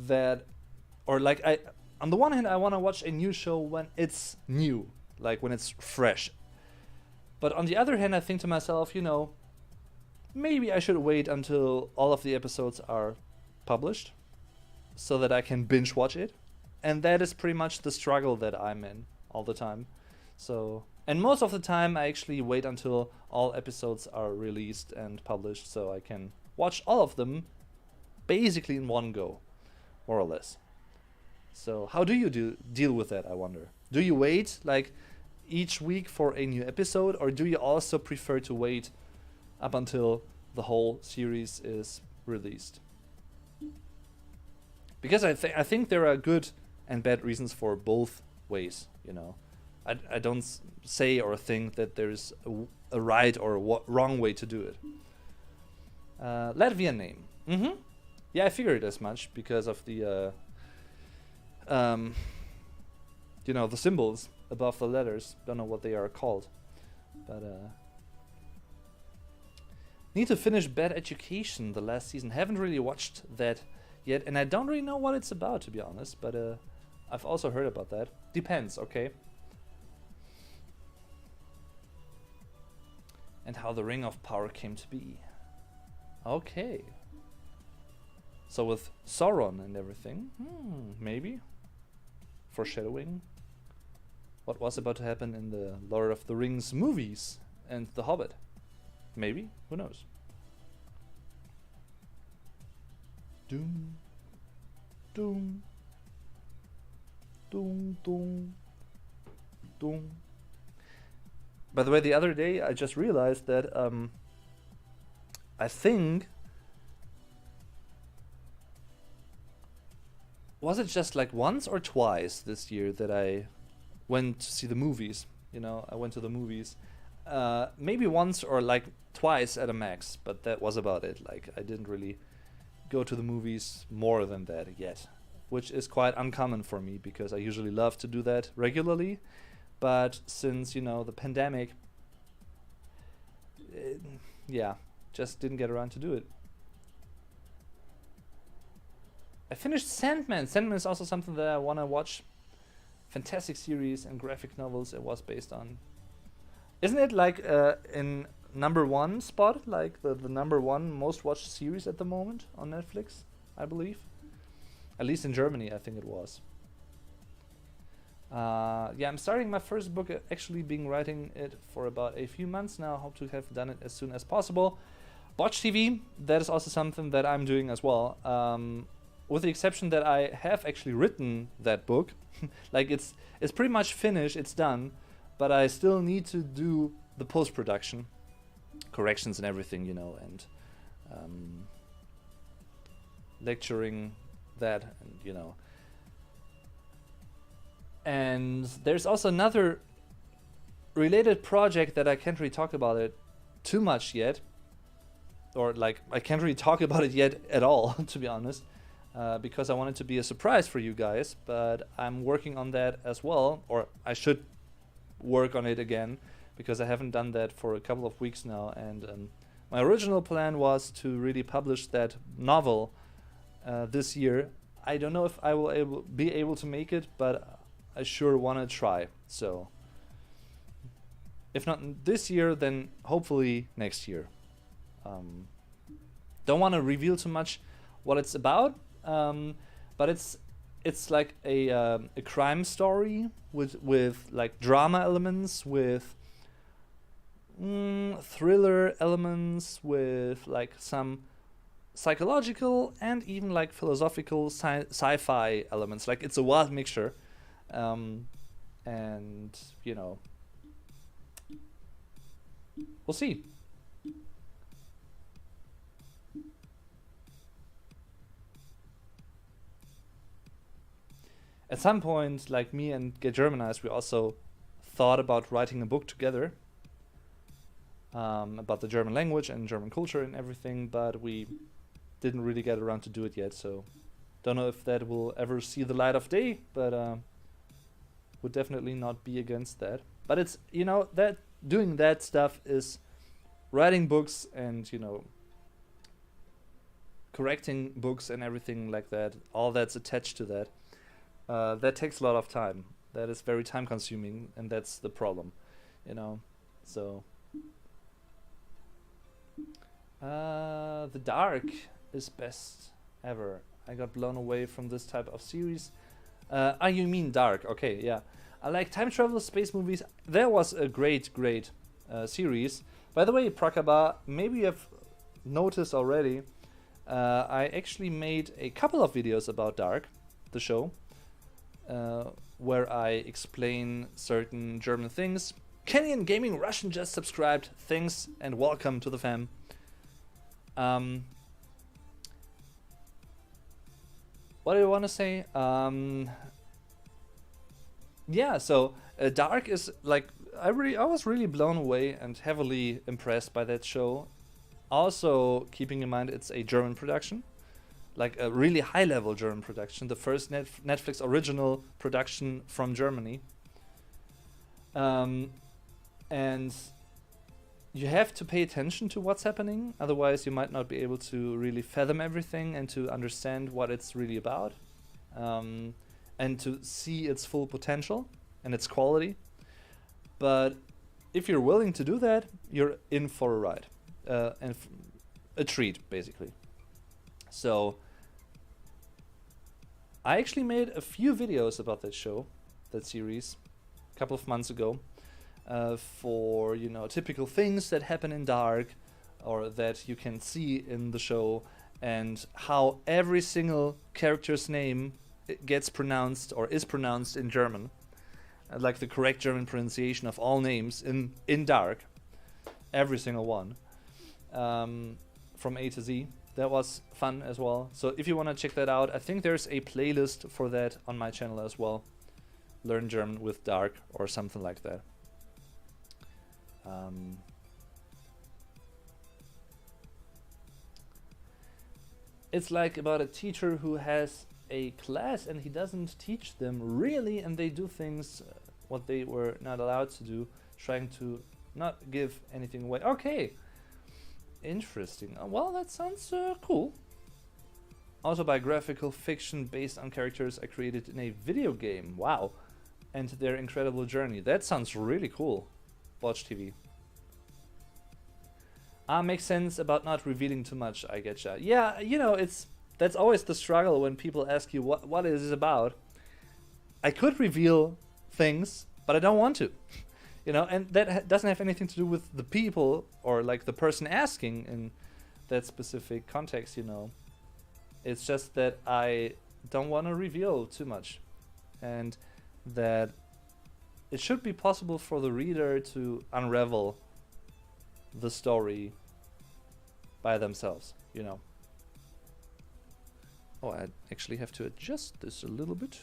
that, on the one hand, I want to watch a new show when it's new, like when it's fresh. But on the other hand, I think to myself, maybe I should wait until all of the episodes are published so that I can binge watch it. And that is pretty much the struggle that I'm in all the time. So, and most of the time I actually wait until all episodes are released and published so I can watch all of them basically in one go, more or less. So how do you deal with that, I wonder? Do you wait like each week for a new episode, or do you also prefer to wait up until the whole series is released? Because I think there are good and bad reasons for both ways, I don't say or think that there's a right or wrong way to do it. Latvian name. Yeah, I figured as much because of the the symbols above the letters. Don't know what they are called, but need to finish Bad Education, the last season. Haven't really watched that yet, and I don't really know what it's about, to be honest, but I've also heard about that. Depends, okay. And how the Ring of Power came to be. Okay. So with Sauron and everything, maybe. Foreshadowing what was about to happen in the Lord of the Rings movies and The Hobbit. Maybe, who knows. Doom, doom, doom, doom, doom. By the way, the other day I just realized that I think, was it just like once or twice this year that I went to see the movies? I went to the movies. Maybe once or like twice at a max, but that was about it. Like, I didn't really go to the movies more than that yet, which is quite uncommon for me because I usually love to do that regularly. But since, the pandemic, just didn't get around to do it. I finished Sandman. Sandman is also something that I want to watch. Fantastic series and graphic novels it was based on. Isn't it like in number one spot, like the number one most watched series at the moment on Netflix, I believe? At least in Germany, I think it was. I'm starting my first book, actually been writing it for about a few months now. Hope to have done it as soon as possible. Watch TV, that is also something that I'm doing as well. With the exception that I have actually written that book. Like, it's pretty much finished, it's done, but I still need to do the post-production, corrections and everything, and lecturing that, and And there's also another related project that I can't really talk about it too much yet, or like I can't really talk about it yet at all, to be honest, because I want it to be a surprise for you guys. But I'm working on that as well, or I should work on it again, because I haven't done that for a couple of weeks now. And my original plan was to really publish that novel this year. I don't know if I will be able to make it, but I sure want to try. So if not this year, then hopefully next year. Don't want to reveal too much what it's about, but it's like a crime story with like drama elements, with thriller elements, with like some psychological and even like philosophical sci-fi elements. Like it's a wild mixture, and you know, we'll see. At some point, like me and Get Germanized, we also thought about writing a book together, about the German language and German culture and everything, but we didn't really get around to do it yet. So don't know if that will ever see the light of day, but would definitely not be against that. But it's, you know, that doing that stuff is writing books and, you know, correcting books and everything like that. All that's attached to that. That takes a lot of time. That is very time consuming, and that's the problem, you know. So The Dark is best ever. I got blown away from this type of series. You mean Dark? Okay, yeah. I like time travel, space movies. There was a great series. By the way, Prakaba, maybe you've noticed already, I actually made a couple of videos about Dark, the show, where I explain certain German things. Kenyan Gaming Russian just subscribed. Thanks and welcome to the fam. What do you want to say? Yeah, so Dark is like, I was really blown away and heavily impressed by that show. Also, keeping in mind it's a German production, like a really high-level German production, the first Netflix original production from Germany. And you have to pay attention to what's happening, otherwise you might not be able to really fathom everything and to understand what it's really about, and to see its full potential and its quality. But if you're willing to do that, you're in for a ride, and a treat, basically. So I actually made a few videos about that show, that series, a couple of months ago, for, you know, typical things that happen in Dark, or that you can see in the show, and how every single character's name gets pronounced or is pronounced in German, like the correct German pronunciation of all names in Dark, every single one, from A to Z. That was fun as well. So if you want to check that out, I think there's a playlist for that on my channel as well. Learn German with Dark or something like that. It's like about a teacher who has a class and he doesn't teach them really, and they do things what they were not allowed to do, trying to not give anything away. Okay, interesting. Well, that sounds cool. Autobiographical fiction based on characters I created in a video game. Wow. And their incredible journey. That sounds really cool. Watch TV. Makes sense about not revealing too much, I getcha. Yeah, you know, that's always the struggle when people ask you what it is about. I could reveal things, but I don't want to. You know, and that doesn't have anything to do with the people or like the person asking in that specific context, you know. It's just that I don't want to reveal too much, and that it should be possible for the reader to unravel the story by themselves, you know. Oh, I actually have to adjust this a little bit.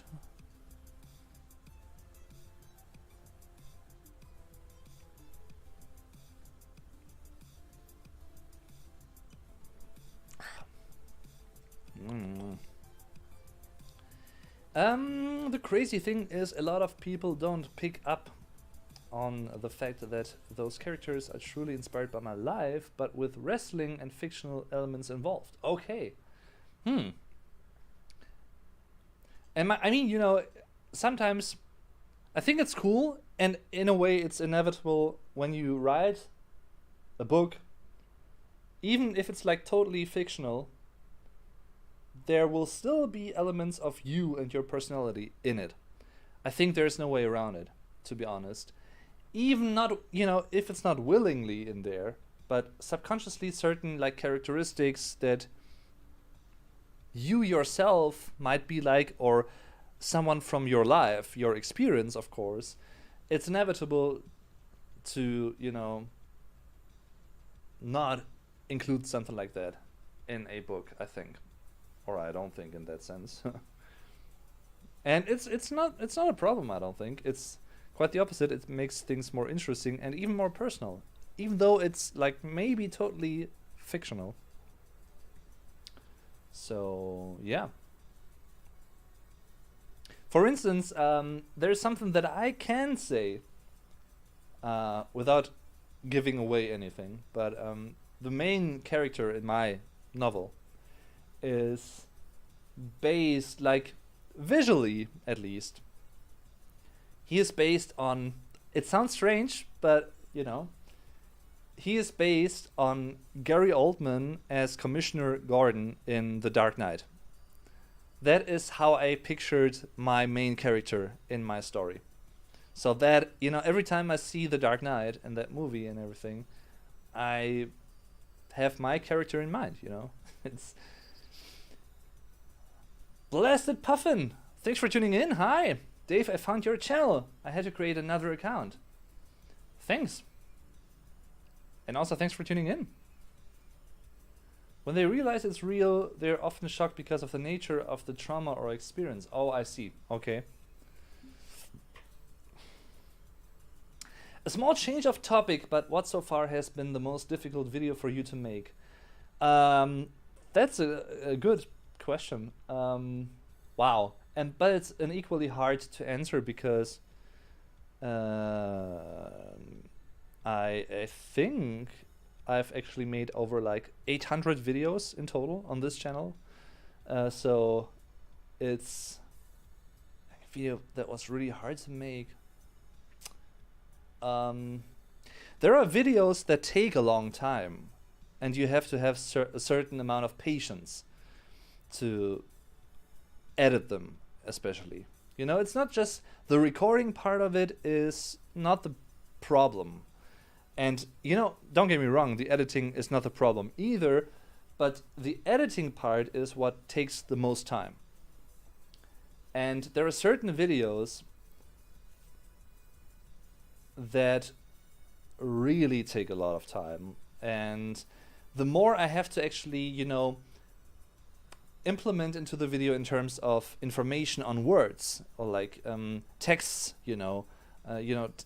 The crazy thing is a lot of people don't pick up on the fact that those characters are truly inspired by my life, but with wrestling and fictional elements involved. Okay. And I mean, you know, sometimes I think it's cool, and in a way it's inevitable when you write a book, even if it's like totally fictional, there will still be elements of you and your personality in it. I think there's no way around it, to be honest. Even not, you know, if it's not willingly in there, but subconsciously certain like characteristics that you yourself might be like, or someone from your life, your experience, of course, it's inevitable to, you know, not include something like that in a book, I think. Or I don't think in that sense. And it's not a problem, I don't think. It's quite the opposite. It makes things more interesting and even more personal, even though it's like maybe totally fictional. So yeah. For instance, there's something that I can say without giving away anything, but the main character in my novel is based, like visually at least, he is based on, it sounds strange, but you know, he is based on Gary Oldman as Commissioner Gordon in The Dark Knight. That is how I pictured my main character in my story. So that, you know, every time I see The Dark Knight and that movie and everything, I have my character in mind, you know. It's Blasted Puffin. Thanks for tuning in. Hi. Dave, I found your channel. I had to create another account. Thanks. And also thanks for tuning in. When they realize it's real, they're often shocked because of the nature of the trauma or experience. Oh, I see. Okay. A small change of topic, but what so far has been the most difficult video for you to make? That's a good question. Wow. But it's an equally hard to answer because I think I've actually made over like 800 videos in total on this channel. So it's a video that was really hard to make. There are videos that take a long time, and you have to have a certain amount of patience to edit them, especially. You know, it's not just the recording part of it is not the problem. And, you know, don't get me wrong, the editing is not the problem either, but the editing part is what takes the most time. And there are certain videos that really take a lot of time. And the more I have to actually, you know, implement into the video in terms of information on words or like texts, you know,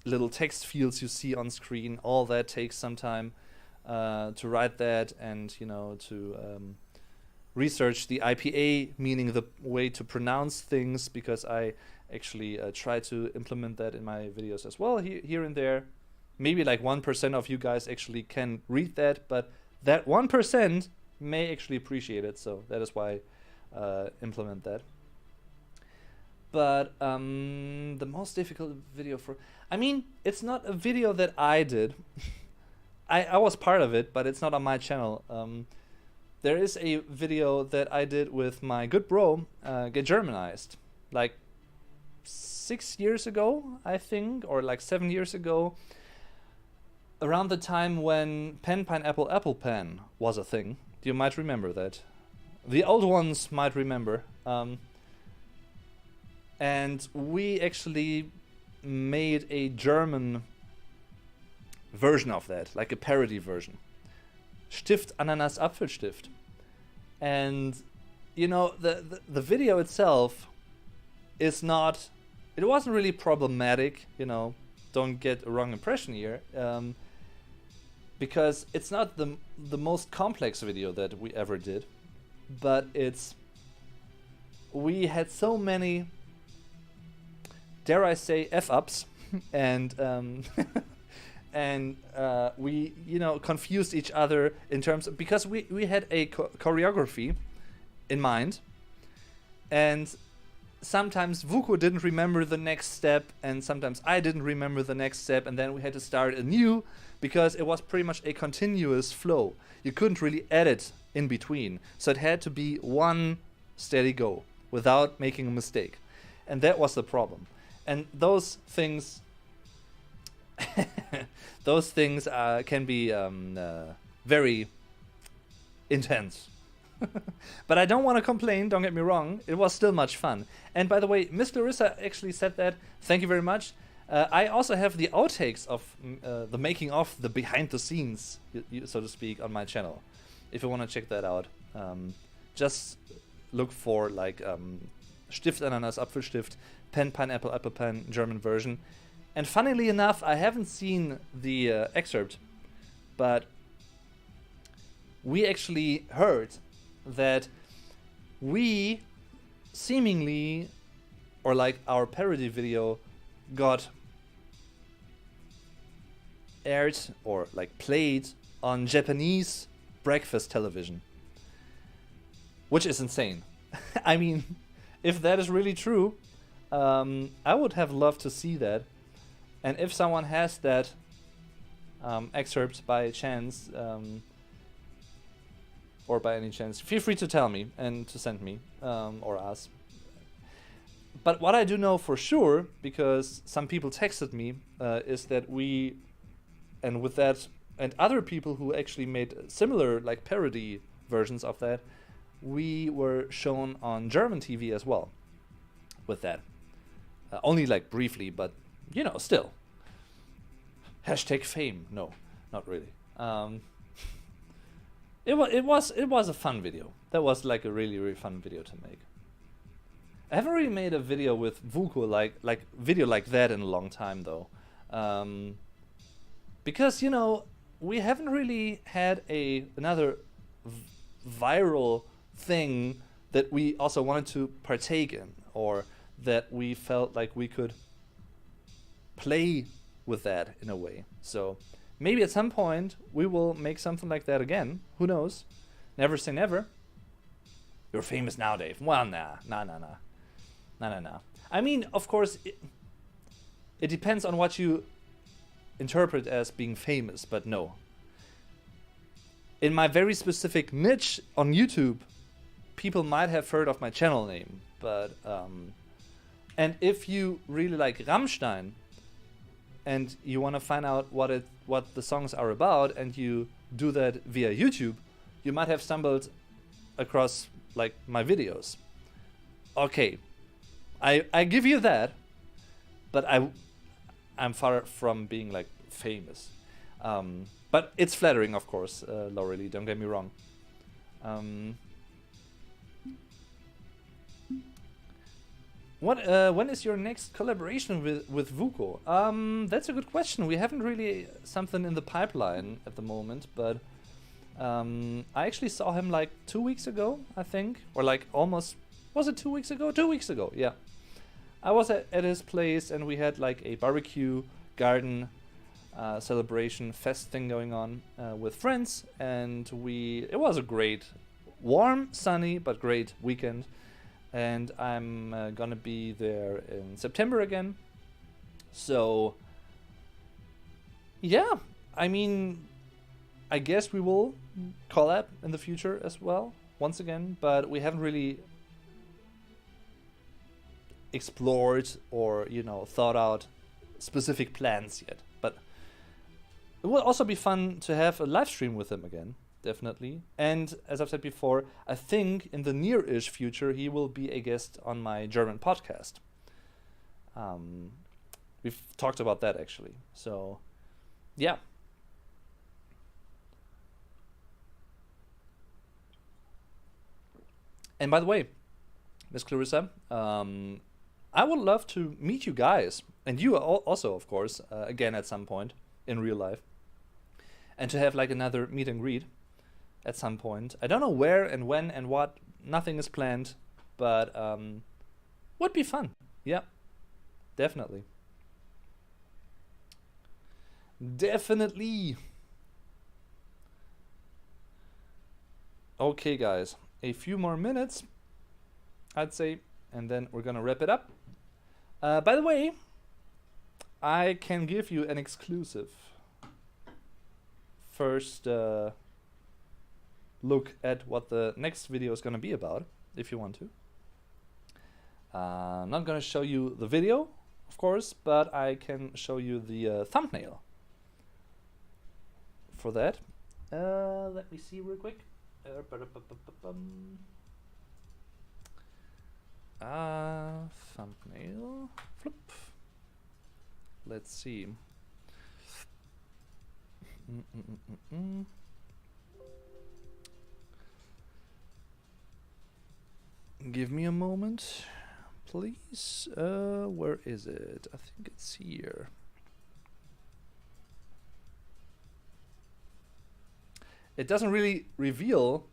little text fields you see on screen, all that takes some time to write that and, you know, to research the IPA, meaning the way to pronounce things, because I actually try to implement that in my videos as well, here and there. Maybe like 1% of you guys actually can read that, but that 1% may actually appreciate it, so that is why I implement that. But the most difficult video for... I mean, it's not a video that I did. I was part of it, but it's not on my channel. There is a video that I did with my good bro, Get Germanized, like 6 years ago, I think, or like 7 years ago, around the time when Pen, Pineapple, Apple Pen was a thing. You might remember that. The old ones might remember. And we actually made a German version of that, like a parody version. Stift, Ananas, Apfelstift. And, you know, the video itself is not... It wasn't really problematic, you know, don't get a wrong impression here. Because it's not the most complex video that we ever did. But it's... We had so many dare I say, f-ups, and we, confused each other in terms of, because we had a choreography in mind, and sometimes Vuko didn't remember the next step, and sometimes I didn't remember the next step, and then we had to start anew because it was pretty much a continuous flow. You couldn't really edit in between, so it had to be one steady go without making a mistake, and that was the problem. And those things can be very intense. But I don't want to complain, don't get me wrong. It was still much fun. And by the way, Miss Clarissa actually said that. Thank you very much. I also have the outtakes of the making of, the behind the scenes, so to speak, on my channel. If you want to check that out, just look for like Stift, Ananas, Apfelstift, Pen, Pineapple, Apple Pen, German version. And funnily enough, I haven't seen the excerpt, but we actually heard that we seemingly, or like our parody video, got aired or like played on Japanese breakfast television, which is insane. I mean, if that is really true, I would have loved to see that. And if someone has that excerpt by chance, or by any chance, feel free to tell me and to send me, or us. But what I do know for sure, because some people texted me, is that we, and with that, and other people who actually made similar like parody versions of that, we were shown on German TV as well with that. Only like briefly, but still. Hashtag fame. No, not really. It was a fun video. That was like a really, really fun video to make. I haven't really made a video with Vuko like video like that in a long time though. Because we haven't really had another viral thing that we also wanted to partake in, or that we felt like we could play with that in a way. So maybe at some point we will make something like that again. Who knows? Never say never. You're famous now, Dave. Well, nah. I mean, of course, it depends on what you interpret as being famous, but no. In my very specific niche on YouTube, people might have heard of my channel name, but and if you really like Ramstein and you want to find out what the songs are about, and you do that via YouTube, you might have stumbled across like my videos. Okay, I give you that, but I'm far from being like famous. But it's flattering, of course, Laurelie, don't get me wrong. When is your next collaboration with Vuko? That's a good question. We haven't really something in the pipeline at the moment, but I actually saw him like 2 weeks ago, I think, or like almost. Was it 2 weeks ago? 2 weeks ago, yeah. I was at his place, and we had like a barbecue garden celebration fest thing going on with friends, and it was a great, warm, sunny, but great weekend. And I'm gonna be there in September again. So yeah, I mean, I guess we will collab in the future as well, once again, but we haven't really explored or thought out specific plans yet. But it will also be fun to have a live stream with him again, definitely. And as I've said before, I think in the near-ish future he will be a guest on my German podcast. We've talked about that actually. So yeah. And by the way, Miss Clarissa, I would love to meet you guys, and you also, of course, again at some point in real life, and to have like another meet and greet at some point. I don't know where and when and what. Nothing is planned, but would be fun. Yeah, definitely. Definitely. Okay, guys, a few more minutes, I'd say, and then we're gonna wrap it up. By the way, I can give you an exclusive first look at what the next video is gonna be about, if you want to. I'm not gonna show you the video, of course, but I can show you the thumbnail for that. Let me see real quick. Thumbnail. Flip. Let's see. Give me a moment, please. Where is it? I think it's here. It doesn't really reveal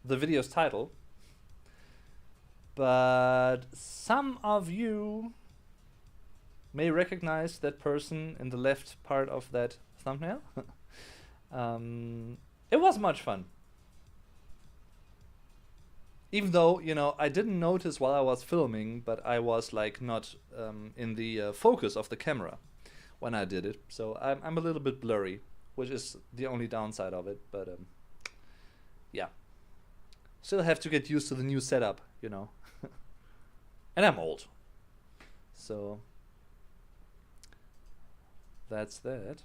the video's title, but some of you may recognize that person in the left part of that thumbnail. It was much fun. Even though, you know, I didn't notice while I was filming, but I was like not in the focus of the camera when I did it. So I'm a little bit blurry, which is the only downside of it, but yeah. Still have to get used to the new setup, you know. And I'm old. So that's that.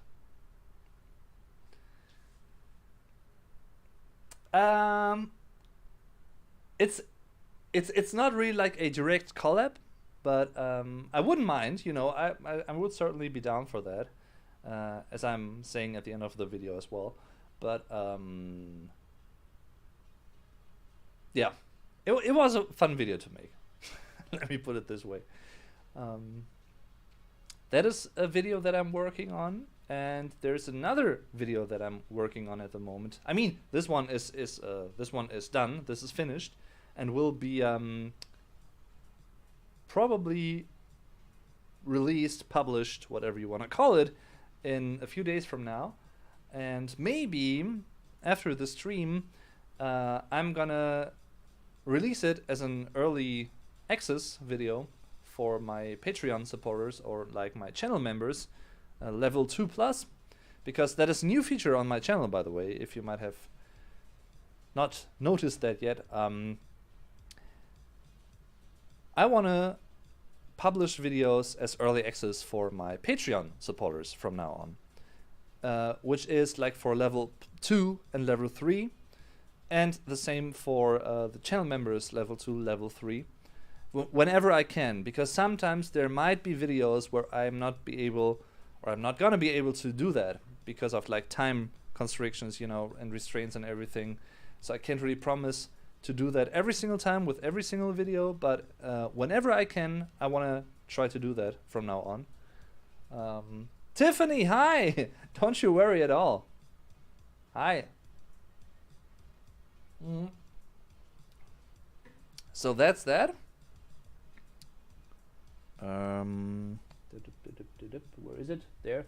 It's not really like a direct collab, but I wouldn't mind, you know, I would certainly be down for that. As I'm saying at the end of the video as well, but yeah, it was a fun video to make. Let me put it this way. That is a video that I'm working on, and there's another video that I'm working on at the moment. I mean, this one is done. This is finished, and will be probably released, published, whatever you want to call it, in a few days from now. And maybe after the stream, I'm gonna release it as an early access video for my Patreon supporters, or like my channel members, level 2+, because that is a new feature on my channel, by the way, if you might have not noticed that yet. I want to publish videos as early access for my Patreon supporters from now on, which is like for level 2 and level 3, and the same for the channel members level 2, level 3, whenever I can, because sometimes there might be videos where I'm not gonna be able to do that because of like time constrictions, you know, and restraints and everything. So I can't really promise to do that every single time with every single video, but whenever I can, I want to try to do that from now on. Tiffany, hi! Don't you worry at all. Hi. So that's that. Where is it? There.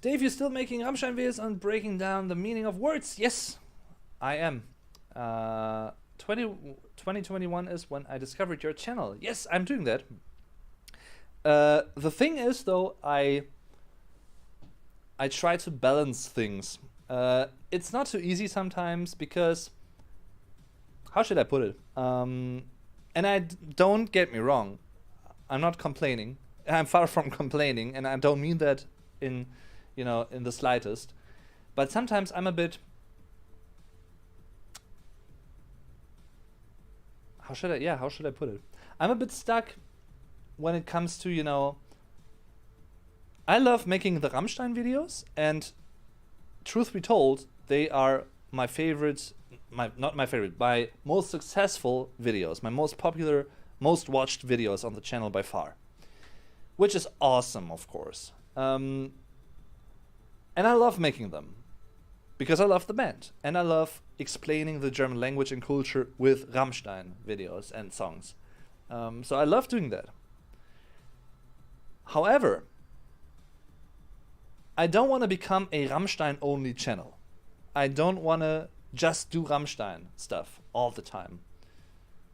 Dave, you're still making Ramstein videos on breaking down the meaning of words? Yes, I am. 2021 is when I discovered your channel. Yes, I'm doing that. The thing is, though, I try to balance things. It's not too easy sometimes because, how should I put it? And don't get me wrong, I'm not complaining. I'm far from complaining, and I don't mean that in the slightest. But sometimes I'm a bit, how should I put it? I'm a bit stuck when it comes to, you know, I love making the Ramstein videos, and truth be told, they are my favorite, my most successful videos, my most popular, most watched videos on the channel by far, which is awesome, of course. And I love making them. because I love the band and I love explaining the German language and culture with Ramstein videos and songs. So I love doing that. However, I don't want to become a Ramstein only channel. I don't want to just do Ramstein stuff all the time.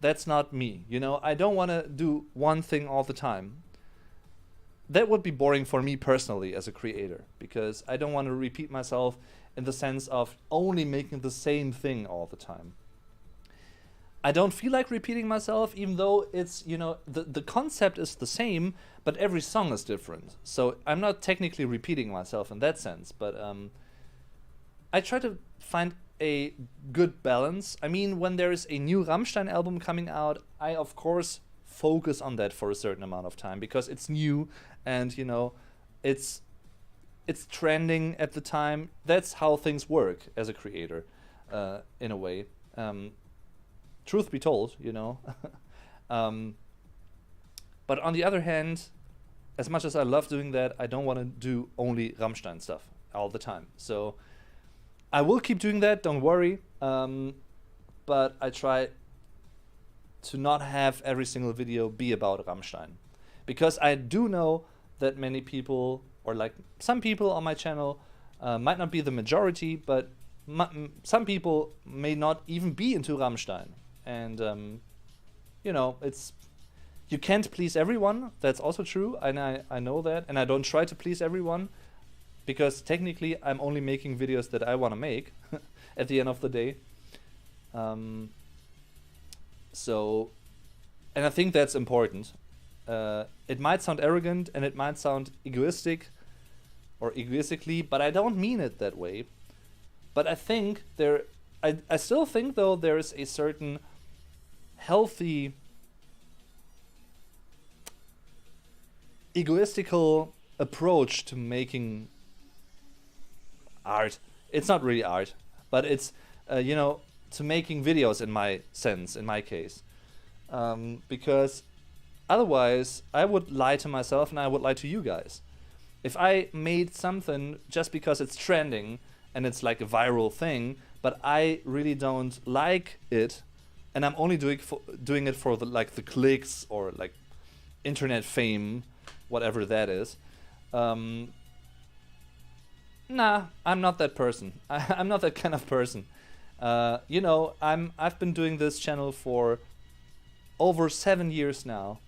That's not me, you know. I don't want to do one thing all the time. That would be boring for me personally as a creator, because I don't want to repeat myself in the sense of only making the same thing all the time. I don't feel like repeating myself, even though it's, you know, the concept is the same, but every song is different. So I'm not technically repeating myself in that sense, but I try to find a good balance. I mean, when there is a new Rammstein album coming out, I of course focus on that for a certain amount of time because it's new and, you know, it's trending at the time. That's how things work as a creator, in a way. Truth be told, you know. But on the other hand, as much as I love doing that, I don't want to do only Rammstein stuff all the time. So I will keep doing that, don't worry. But I try to not have every single video be about Rammstein. Because I do know that many people, or like some people on my channel, might not be the majority, but some people may not even be into Rammstein. And, you know, you can't please everyone. That's also true. And I know that. And I don't try to please everyone because technically I'm only making videos that I want to make at the end of the day. So, and I think that's important. It might sound arrogant and it might sound egoistic or egoistically, but I don't mean it that way. But I think I still think though there is a certain healthy egoistical approach to making art. It's not really art, but it's you know, to making videos in my case, because otherwise I would lie to myself and I would lie to you guys. If I made something just because it's trending and it's like a viral thing, but I really don't like it, and I'm only doing it for the clicks or like internet fame, whatever that is. Nah, I'm not that person. I'm not that kind of person. You know, I've been doing this channel for over 7 years now,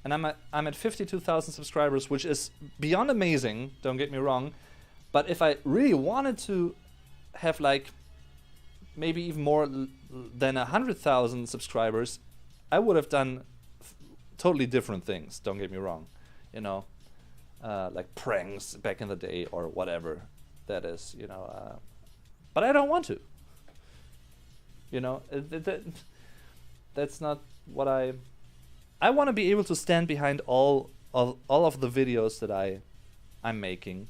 and I'm at 52,000 subscribers, which is beyond amazing. Don't get me wrong, but if I really wanted to have like maybe even more than 100,000 subscribers, I would have done totally different things. Don't get me wrong, you know, like pranks back in the day or whatever that is, you know. But I don't want to. You know, that's not what I want to be able to stand behind all of the videos that I'm making,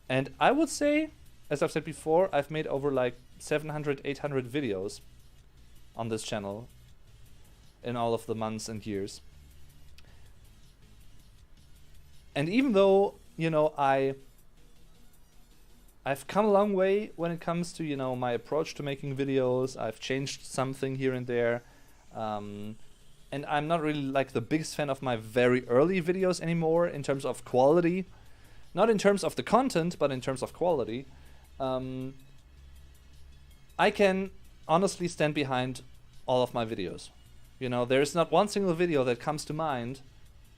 and I would say, as I've said before, I've made over like 700, 800 videos on this channel in all of the months and years. And even though, you know, I've come a long way when it comes to, you know, my approach to making videos. I've changed something here and there. And I'm not really like the biggest fan of my very early videos anymore in terms of quality. Not in terms of the content, but in terms of quality. I can honestly stand behind all of my videos. You know, there's not one single video that comes to mind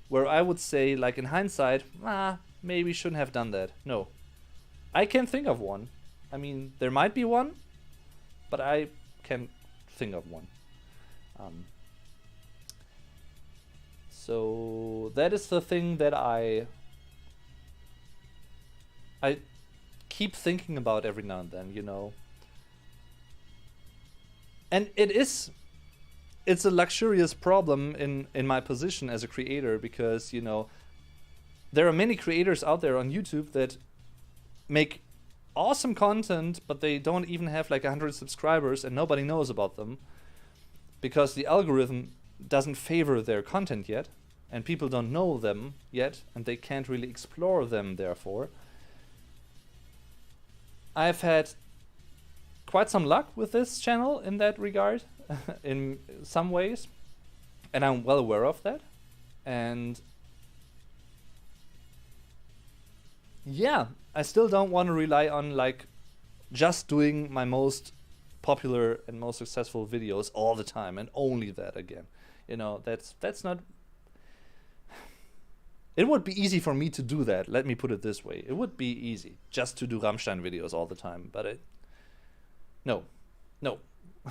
where I would say, like in hindsight, maybe shouldn't have done that. No. I can't think of one. I mean, there might be one, but I can't think of one. So that is the thing that I keep thinking about every now and then, you know. And it's a luxurious problem in my position as a creator, because, you know, there are many creators out there on YouTube that make awesome content, but they don't even have like 100 subscribers and nobody knows about them because the algorithm doesn't favor their content yet and people don't know them yet and they can't really explore them. Therefore, I've had quite some luck with this channel in that regard, in some ways, and I'm well aware of that. And yeah, I still don't want to rely on like just doing my most popular and most successful videos all the time and only that again. You know, that's not. It would be easy for me to do that. Let me put it this way: it would be easy just to do Ramstein videos all the time, but no,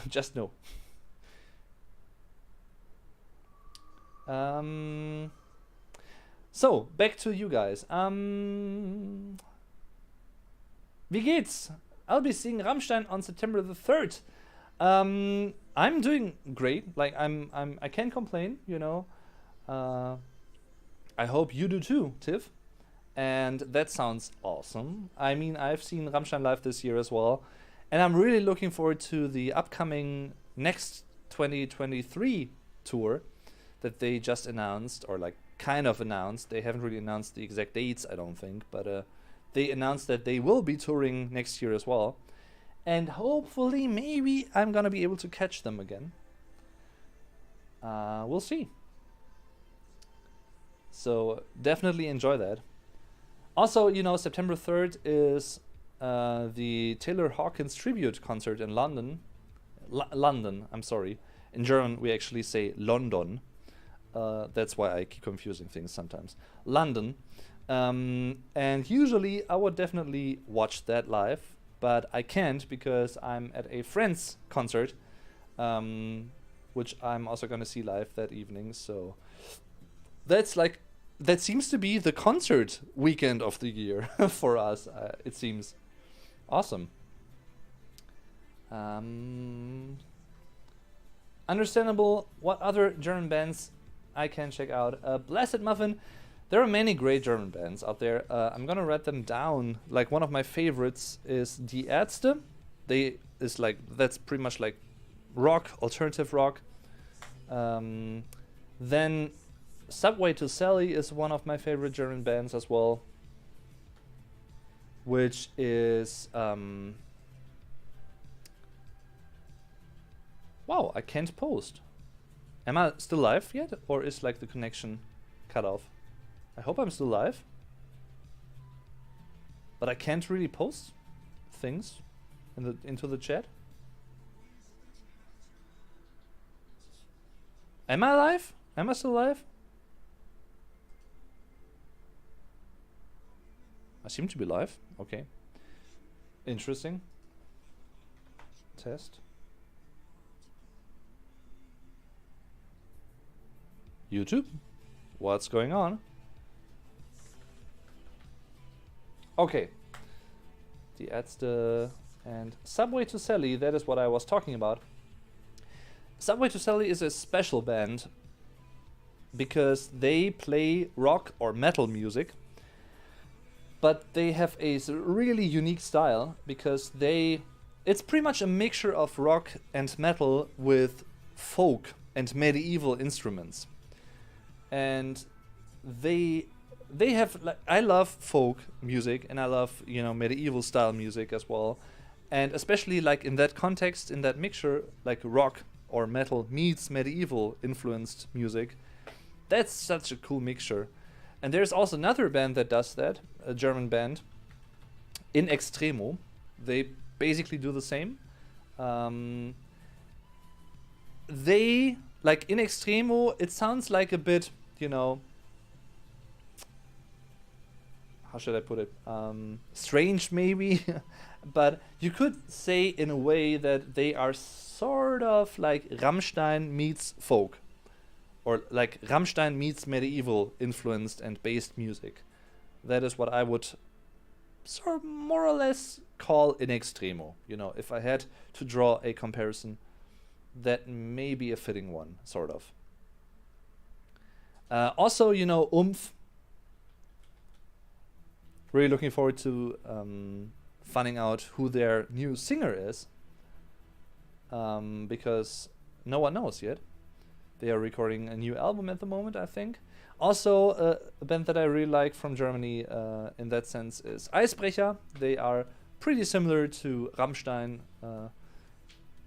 just no. So back to you guys. Wie geht's? I'll be seeing Ramstein on September the 3rd. I'm doing great. Like I can't complain. You know. I hope you do too, Tiff. And that sounds awesome. I mean, I've seen Ramstein live this year as well, and I'm really looking forward to the upcoming next 2023 tour that they just announced, or like kind of announced. They haven't really announced the exact dates, I don't think, but they announced that they will be touring next year as well. And hopefully, maybe I'm gonna be able to catch them again. We'll see. So definitely enjoy that. Also, you know, September 3rd is the Taylor Hawkins tribute concert in London. London, I'm sorry. In German, we actually say London. That's why I keep confusing things sometimes. London. And usually I would definitely watch that live, but I can't because I'm at a friend's concert, which I'm also going to see live that evening. So that seems to be the concert weekend of the year for us. It seems awesome. Understandable. What other German bands I can check out? Blessed Muffin. There are many great German bands out there. I'm gonna write them down. Like one of my favorites is Die Ärzte. That's pretty much like rock, alternative rock. Then Subway to Sally is one of my favorite German bands as well, which is wow, I can't post. Am I still live yet, or is like the connection cut off? I hope I'm still live, but I can't really post things into the chat. Am I live? Am I still live? I seem to be live. Okay. Interesting. Test. YouTube? What's going on? Okay. Die Ärzte and Subway to Sally, that is what I was talking about. Subway to Sally is a special band because they play rock or metal music, but they have a really unique style because it's pretty much a mixture of rock and metal with folk and medieval instruments. And they have, like, I love folk music and I love, you know, medieval style music as well. And especially like in that context, in that mixture, like rock or metal meets medieval influenced music. That's such a cool mixture. And there's also another band that does that, a German band, In Extremo. They basically do the same. They, like In Extremo, it sounds like a bit, you know, how should I put it? Strange maybe, but you could say in a way that they are sort of like Ramstein meets folk. Or like Ramstein meets medieval influenced and based music. That is what I would sort of more or less call In Extremo. You know, if I had to draw a comparison, that may be a fitting one, sort of. Also, you know, really looking forward to finding out who their new singer is, because no one knows yet. They are recording a new album at the moment, I think. Also, a band that I really like from Germany in that sense is Eisbrecher. They are pretty similar to Ramstein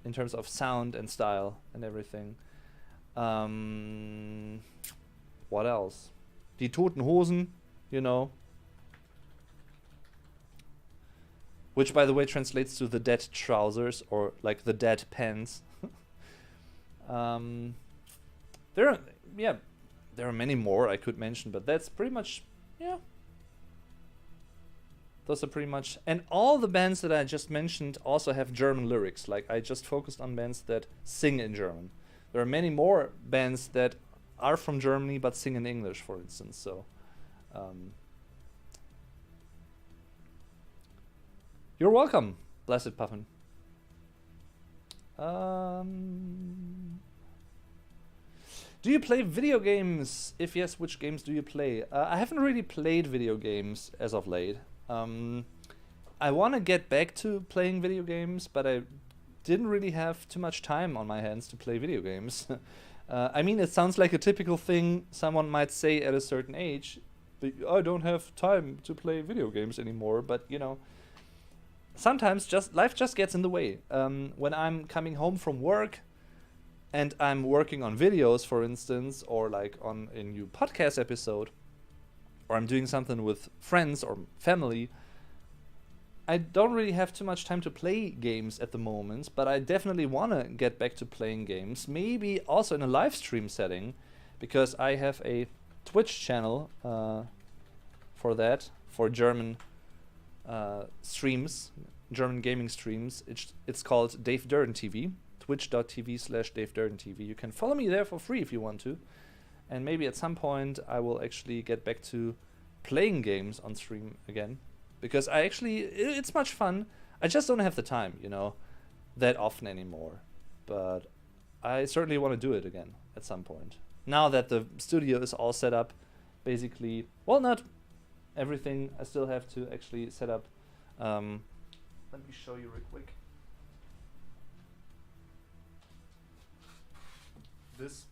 in terms of sound and style and everything. What else? Die Toten Hosen, you know. Which, by the way, translates to the dead trousers, or like the dead pants. There are many more I could mention, but that's pretty much, yeah. Those are pretty much, and all the bands that I just mentioned also have German lyrics. Like, I just focused on bands that sing in German. There are many more bands that are from Germany but sing in English, for instance. So, you're welcome, Blessed Puffin. Do you play video games? If yes, which games do you play? I haven't really played video games as of late. I want to get back to playing video games, but I didn't really have too much time on my hands to play video games. I mean, it sounds like a typical thing someone might say at a certain age. I don't have time to play video games anymore, but you know, sometimes life just gets in the way. When I'm coming home from work and I'm working on videos, for instance, or like on a new podcast episode, or I'm doing something with friends or family, I don't really have too much time to play games at the moment, but I definitely want to get back to playing games, maybe also in a live stream setting, because I have a Twitch channel for that, for German streams, German gaming streams. It's called Dave Durden TV, twitch.tv/Dave Durden TV. You can follow me there for free if you want to, and maybe at some point I will actually get back to playing games on stream again, because it's much fun. I just don't have the time, you know, that often anymore, but I certainly want to do it again at some point. Now that the studio is all set up, basically, well, not everything, I still have to actually set up. Let me show you real quick. This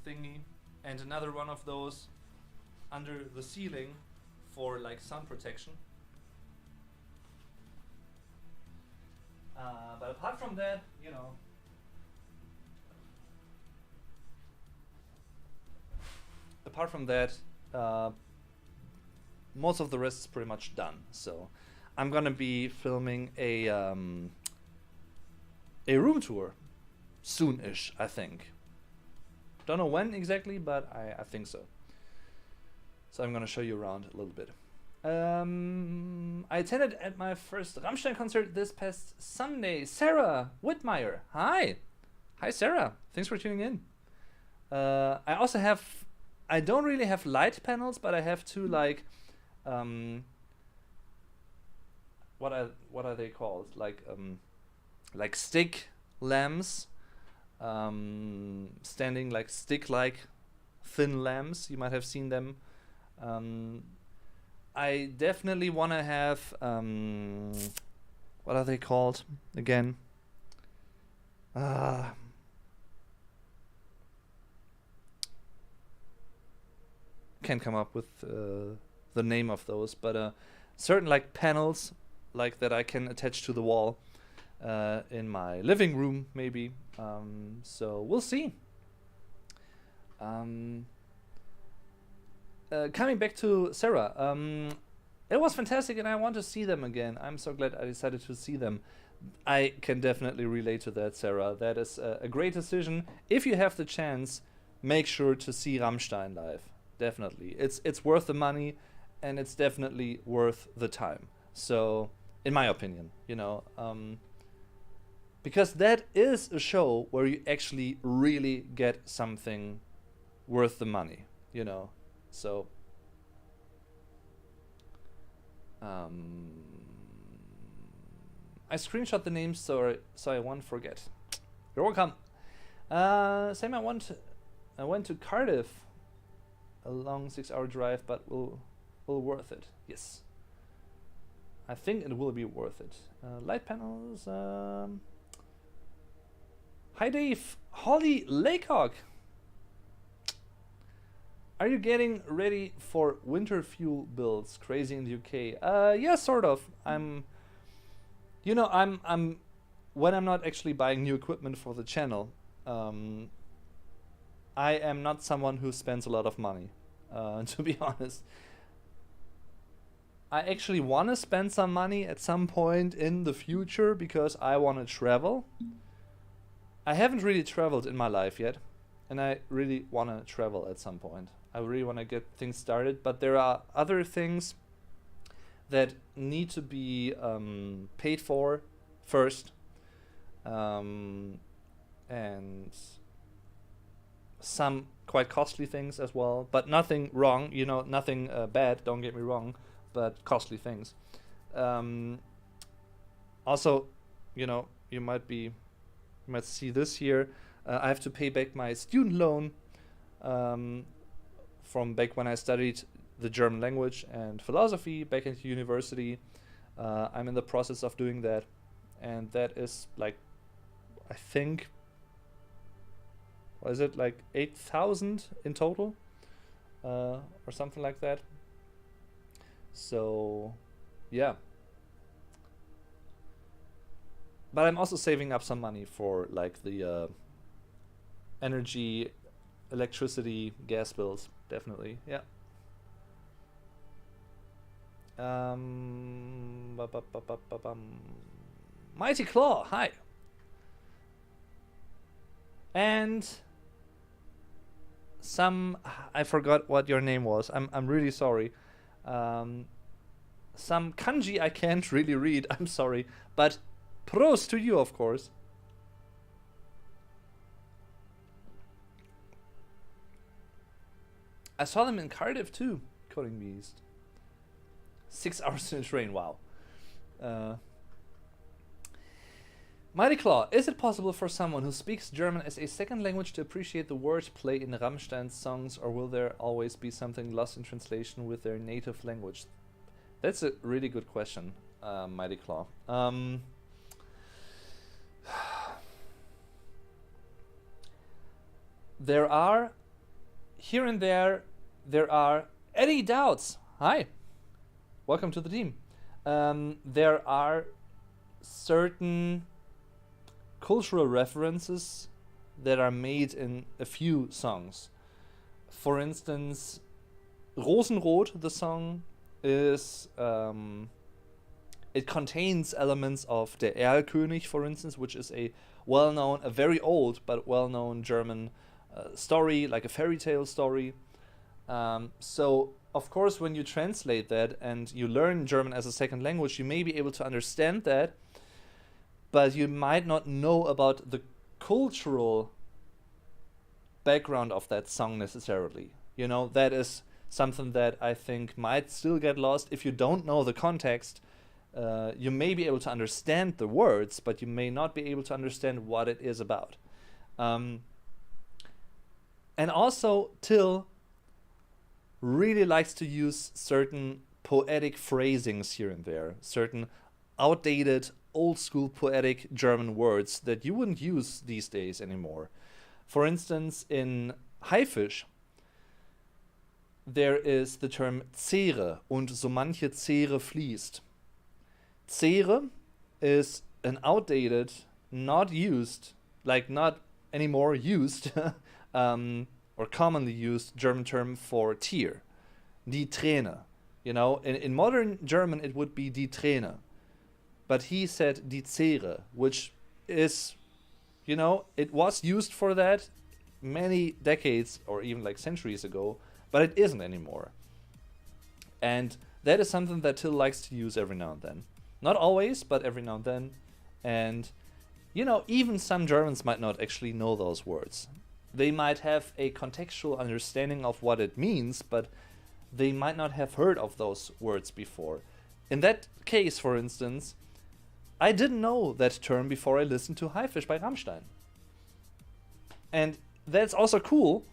thingy and another one of those under the ceiling for like sun protection. But apart from that, you know, most of the rest is pretty much done. So I'm gonna be filming a room tour soon-ish, I think. Don't know when exactly, but I think so. So I'm gonna show you around a little bit. I attended at my first Ramstein concert this past Sunday. Sarah Whitmire. Hi, Sarah. Thanks for tuning in. I don't really have light panels, but I have two like, what are they called? Like stick lamps, standing like stick-like thin lamps. You might have seen them. I definitely want to have, what are they called again? Can't come up with the name of those, but certain like panels like that I can attach to the wall in my living room, maybe. So we'll see. Coming back to Sarah, it was fantastic and I want to see them again. I'm so glad I decided to see them. I can definitely relate to that, Sarah. That is a great decision. If you have the chance, make sure to see Ramstein live. Definitely. It's worth the money and it's definitely worth the time. So, in my opinion, you know, because that is a show where you actually really get something worth the money, you know. So, I screenshot the names so I won't forget. You're welcome. Same. I went to Cardiff, a long 6-hour drive, but will worth it. Yes, I think it will be worth it. Light panels. Hi Dave, Holly Laycock. Are you getting ready for winter fuel builds? Crazy in the UK. Yeah, sort of. I'm You know, I'm when I'm not actually buying new equipment for the channel, I am not someone who spends a lot of money. To be honest, I actually want to spend some money at some point in the future because I want to travel. I haven't really traveled in my life yet, and I really want to travel at some point. I really want to get things started, but there are other things that need to be paid for first, and some quite costly things as well, but nothing wrong, you know, nothing bad, don't get me wrong, but costly things. Also, you know, you might see this here. I have to pay back my student loan from back when I studied the German language and philosophy back into university. I'm in the process of doing that, and that is like, I think, what is it, like 8,000 in total, or something like that. So, yeah. But I'm also saving up some money for like the energy, electricity, gas bills, definitely. Yeah. Mighty Claw, hi. And I forgot what your name was. I'm really sorry. Some kanji I can't really read. I'm sorry, but pros to you, of course. I saw them in Cardiff too, Coding Beast. 6 hours in a train, wow. Mighty Claw, is it possible for someone who speaks German as a second language to appreciate the wordplay in Ramstein's songs, or will there always be something lost in translation with their native language? That's a really good question, Mighty Claw. There are, here and there are Eddie Doubts. Hi, welcome to the team. There are certain cultural references that are made in a few songs. For instance, Rosenrot, the song, is it contains elements of Der Erlkönig, for instance, which is a very old but well-known German story, like a fairy tale story. So, of course, when you translate that and you learn German as a second language, you may be able to understand that, but you might not know about the cultural background of that song necessarily. You know, that is something that I think might still get lost if you don't know the context. You may be able to understand the words, but you may not be able to understand what it is about. And also, Till really likes to use certain poetic phrasings here and there, certain outdated, old-school poetic German words that you wouldn't use these days anymore. For instance, in Haifisch, there is the term Zehre und so manche Zehre fließt. Zehre is an outdated, not used, like not anymore used, or commonly used German term for tear. Die Träne. You know, in modern German it would be die Träne. But he said die Zehre, which is, you know, it was used for that many decades or even like centuries ago, but it isn't anymore. And that is something that Till likes to use every now and then. Not always, but every now and then. And, you know, even some Germans might not actually know those words. They might have a contextual understanding of what it means, but they might not have heard of those words before. In that case, for instance, I didn't know that term before I listened to Haifisch by Ramstein. And that's also cool,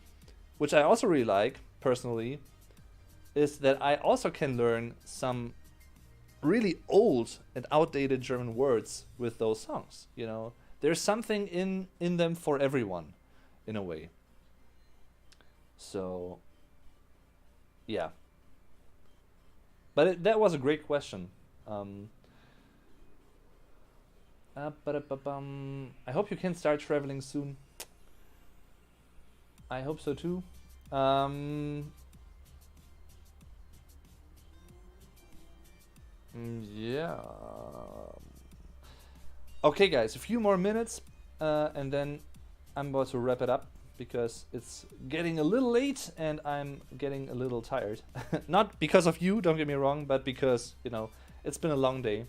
which I also really like, personally, is that I also can learn some really old and outdated German words with those songs. You know, there's something in them for everyone, in a way. So, yeah. But that was a great question. I hope you can start traveling soon. I hope so too. Yeah. Okay, guys, a few more minutes, and then I'm about to wrap it up because it's getting a little late and I'm getting a little tired. Not because of you, don't get me wrong, but because, you know, it's been a long day.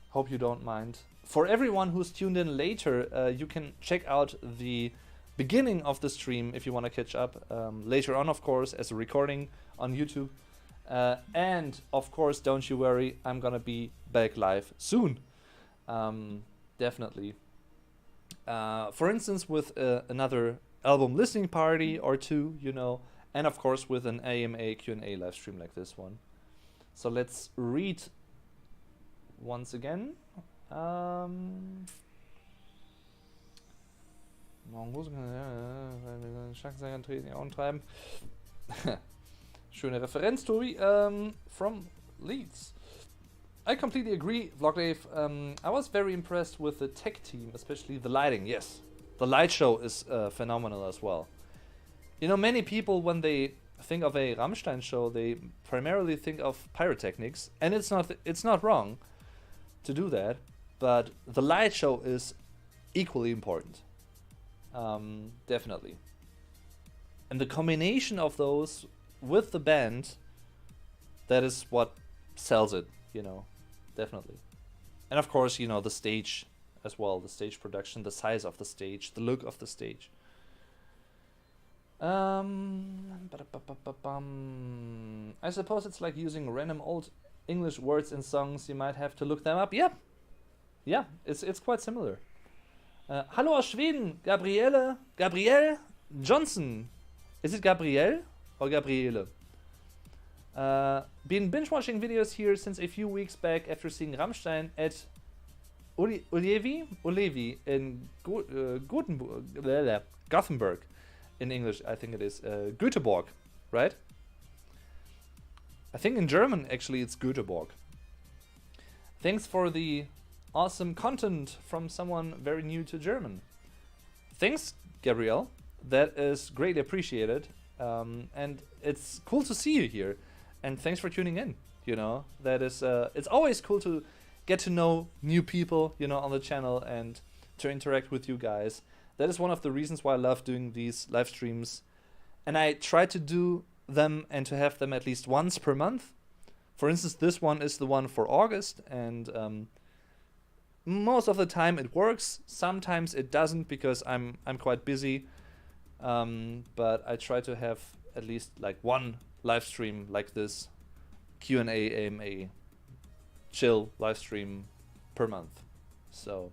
Hope you don't mind. For everyone who's tuned in later, you can check out the beginning of the stream if you want to catch up later on, of course, as a recording on YouTube. And of course, don't you worry, I'm gonna be back live soon. Definitely. For instance, with another album listening party or two, you know, and of course with an AMA Q&A live stream like this one. So let's read once again. Schöne Referenz, Tobi, from Leeds. I completely agree, Vlogdave. I was very impressed with the tech team, especially the lighting. Yes, the light show is phenomenal as well. You know, many people, when they think of a Ramstein show, they primarily think of pyrotechnics, and it's not wrong to do that, but the light show is equally important. Definitely. And the combination of those with the band, that is what sells it, you know, definitely. And of course, you know, the stage as well, the stage production, the size of the stage, the look of the stage. I suppose it's like using random old English words in songs. You might have to look them up. Yeah, it's quite similar. Hallo aus Schweden, Gabriele Johnson. Is it Gabrielle or Gabriele? Been binge watching videos here since a few weeks back after seeing Ramstein at Ulevi in Gothenburg. In English, I think it is Göteborg, right? I think in German, actually, it's Göteborg. Thanks for the awesome content from someone very new to German. Thanks, Gabrielle. That is greatly appreciated. And it's cool to see you here. And thanks for tuning in. You know, that is, it's always cool to get to know new people, you know, on the channel and to interact with you guys. That is one of the reasons why I love doing these live streams. And I try to do them and to have them at least once per month. For instance, this one is the one for August, and most of the time it works. Sometimes it doesn't because I'm quite busy. But I try to have at least like one live stream like this, Q&A, AMA, chill live stream per month. So,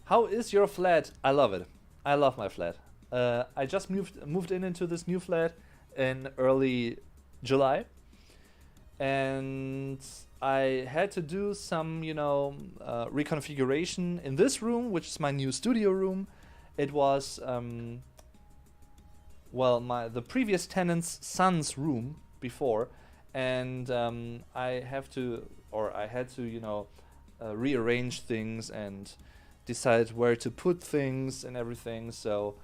how is your flat? I love it. I love my flat. I just moved into this new flat in early July, and I had to do some, you know, reconfiguration in this room, which is my new studio room. It was the previous tenant's son's room before, and I had to, you know, rearrange things and decide where to put things and everything. So,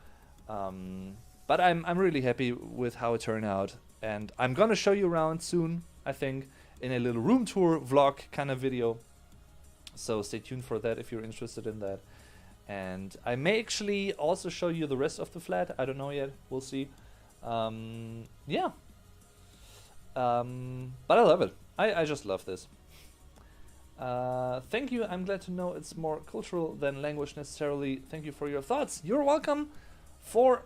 but I'm really happy with how it turned out, and I'm gonna show you around soon, I think, in a little room tour vlog kind of video. So stay tuned for that if you're interested in that. And I may actually also show you the rest of the flat. I don't know yet. We'll see. Yeah. But I love it. I just love this. Thank you. I'm glad to know it's more cultural than language necessarily. Thank you for your thoughts. You're welcome. For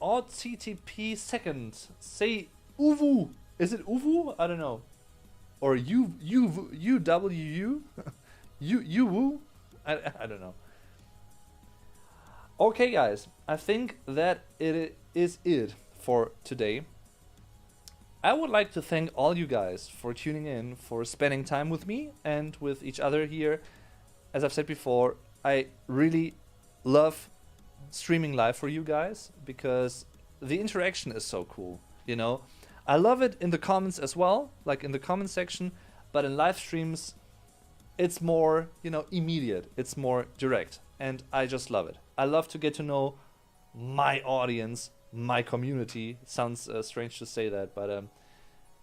OTTP second, say Uwu. Is it Uwu? I don't know. Or UWU? Uwu? I don't know. Okay, guys. I think that it is it for today. I would like to thank all you guys for tuning in, for spending time with me and with each other here. As I've said before, I really love streaming live for you guys because the interaction is so cool, you know. I love it in the comments as well, like in the comment section, but in live streams, it's more, you know, immediate. It's more direct, and I just love it. I love to get to know my audience, my community. It sounds strange to say that, but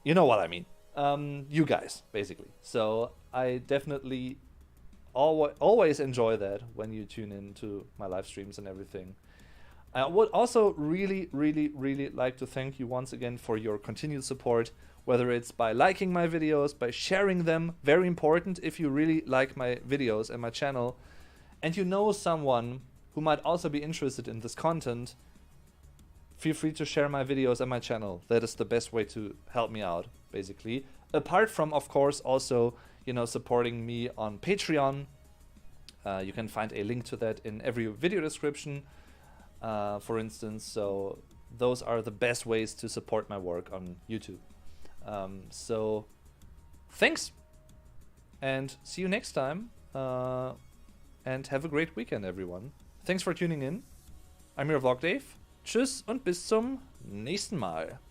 you know what I mean. You guys, basically. So I definitely always enjoy that when you tune into my live streams and everything. I would also really, really, really like to thank you once again for your continued support, whether it's by liking my videos, by sharing them. Very important if you really like my videos and my channel, and you know someone who might also be interested in this content, feel free to share my videos and my channel. That is the best way to help me out, basically. Apart from, of course, also, you know, supporting me on Patreon. You can find a link to that in every video description, for instance. So those are the best ways to support my work on YouTube. So thanks, and see you next time. And have a great weekend, everyone. Thanks for tuning in. I'm your Vlog Dave. Tschüss und bis zum nächsten Mal.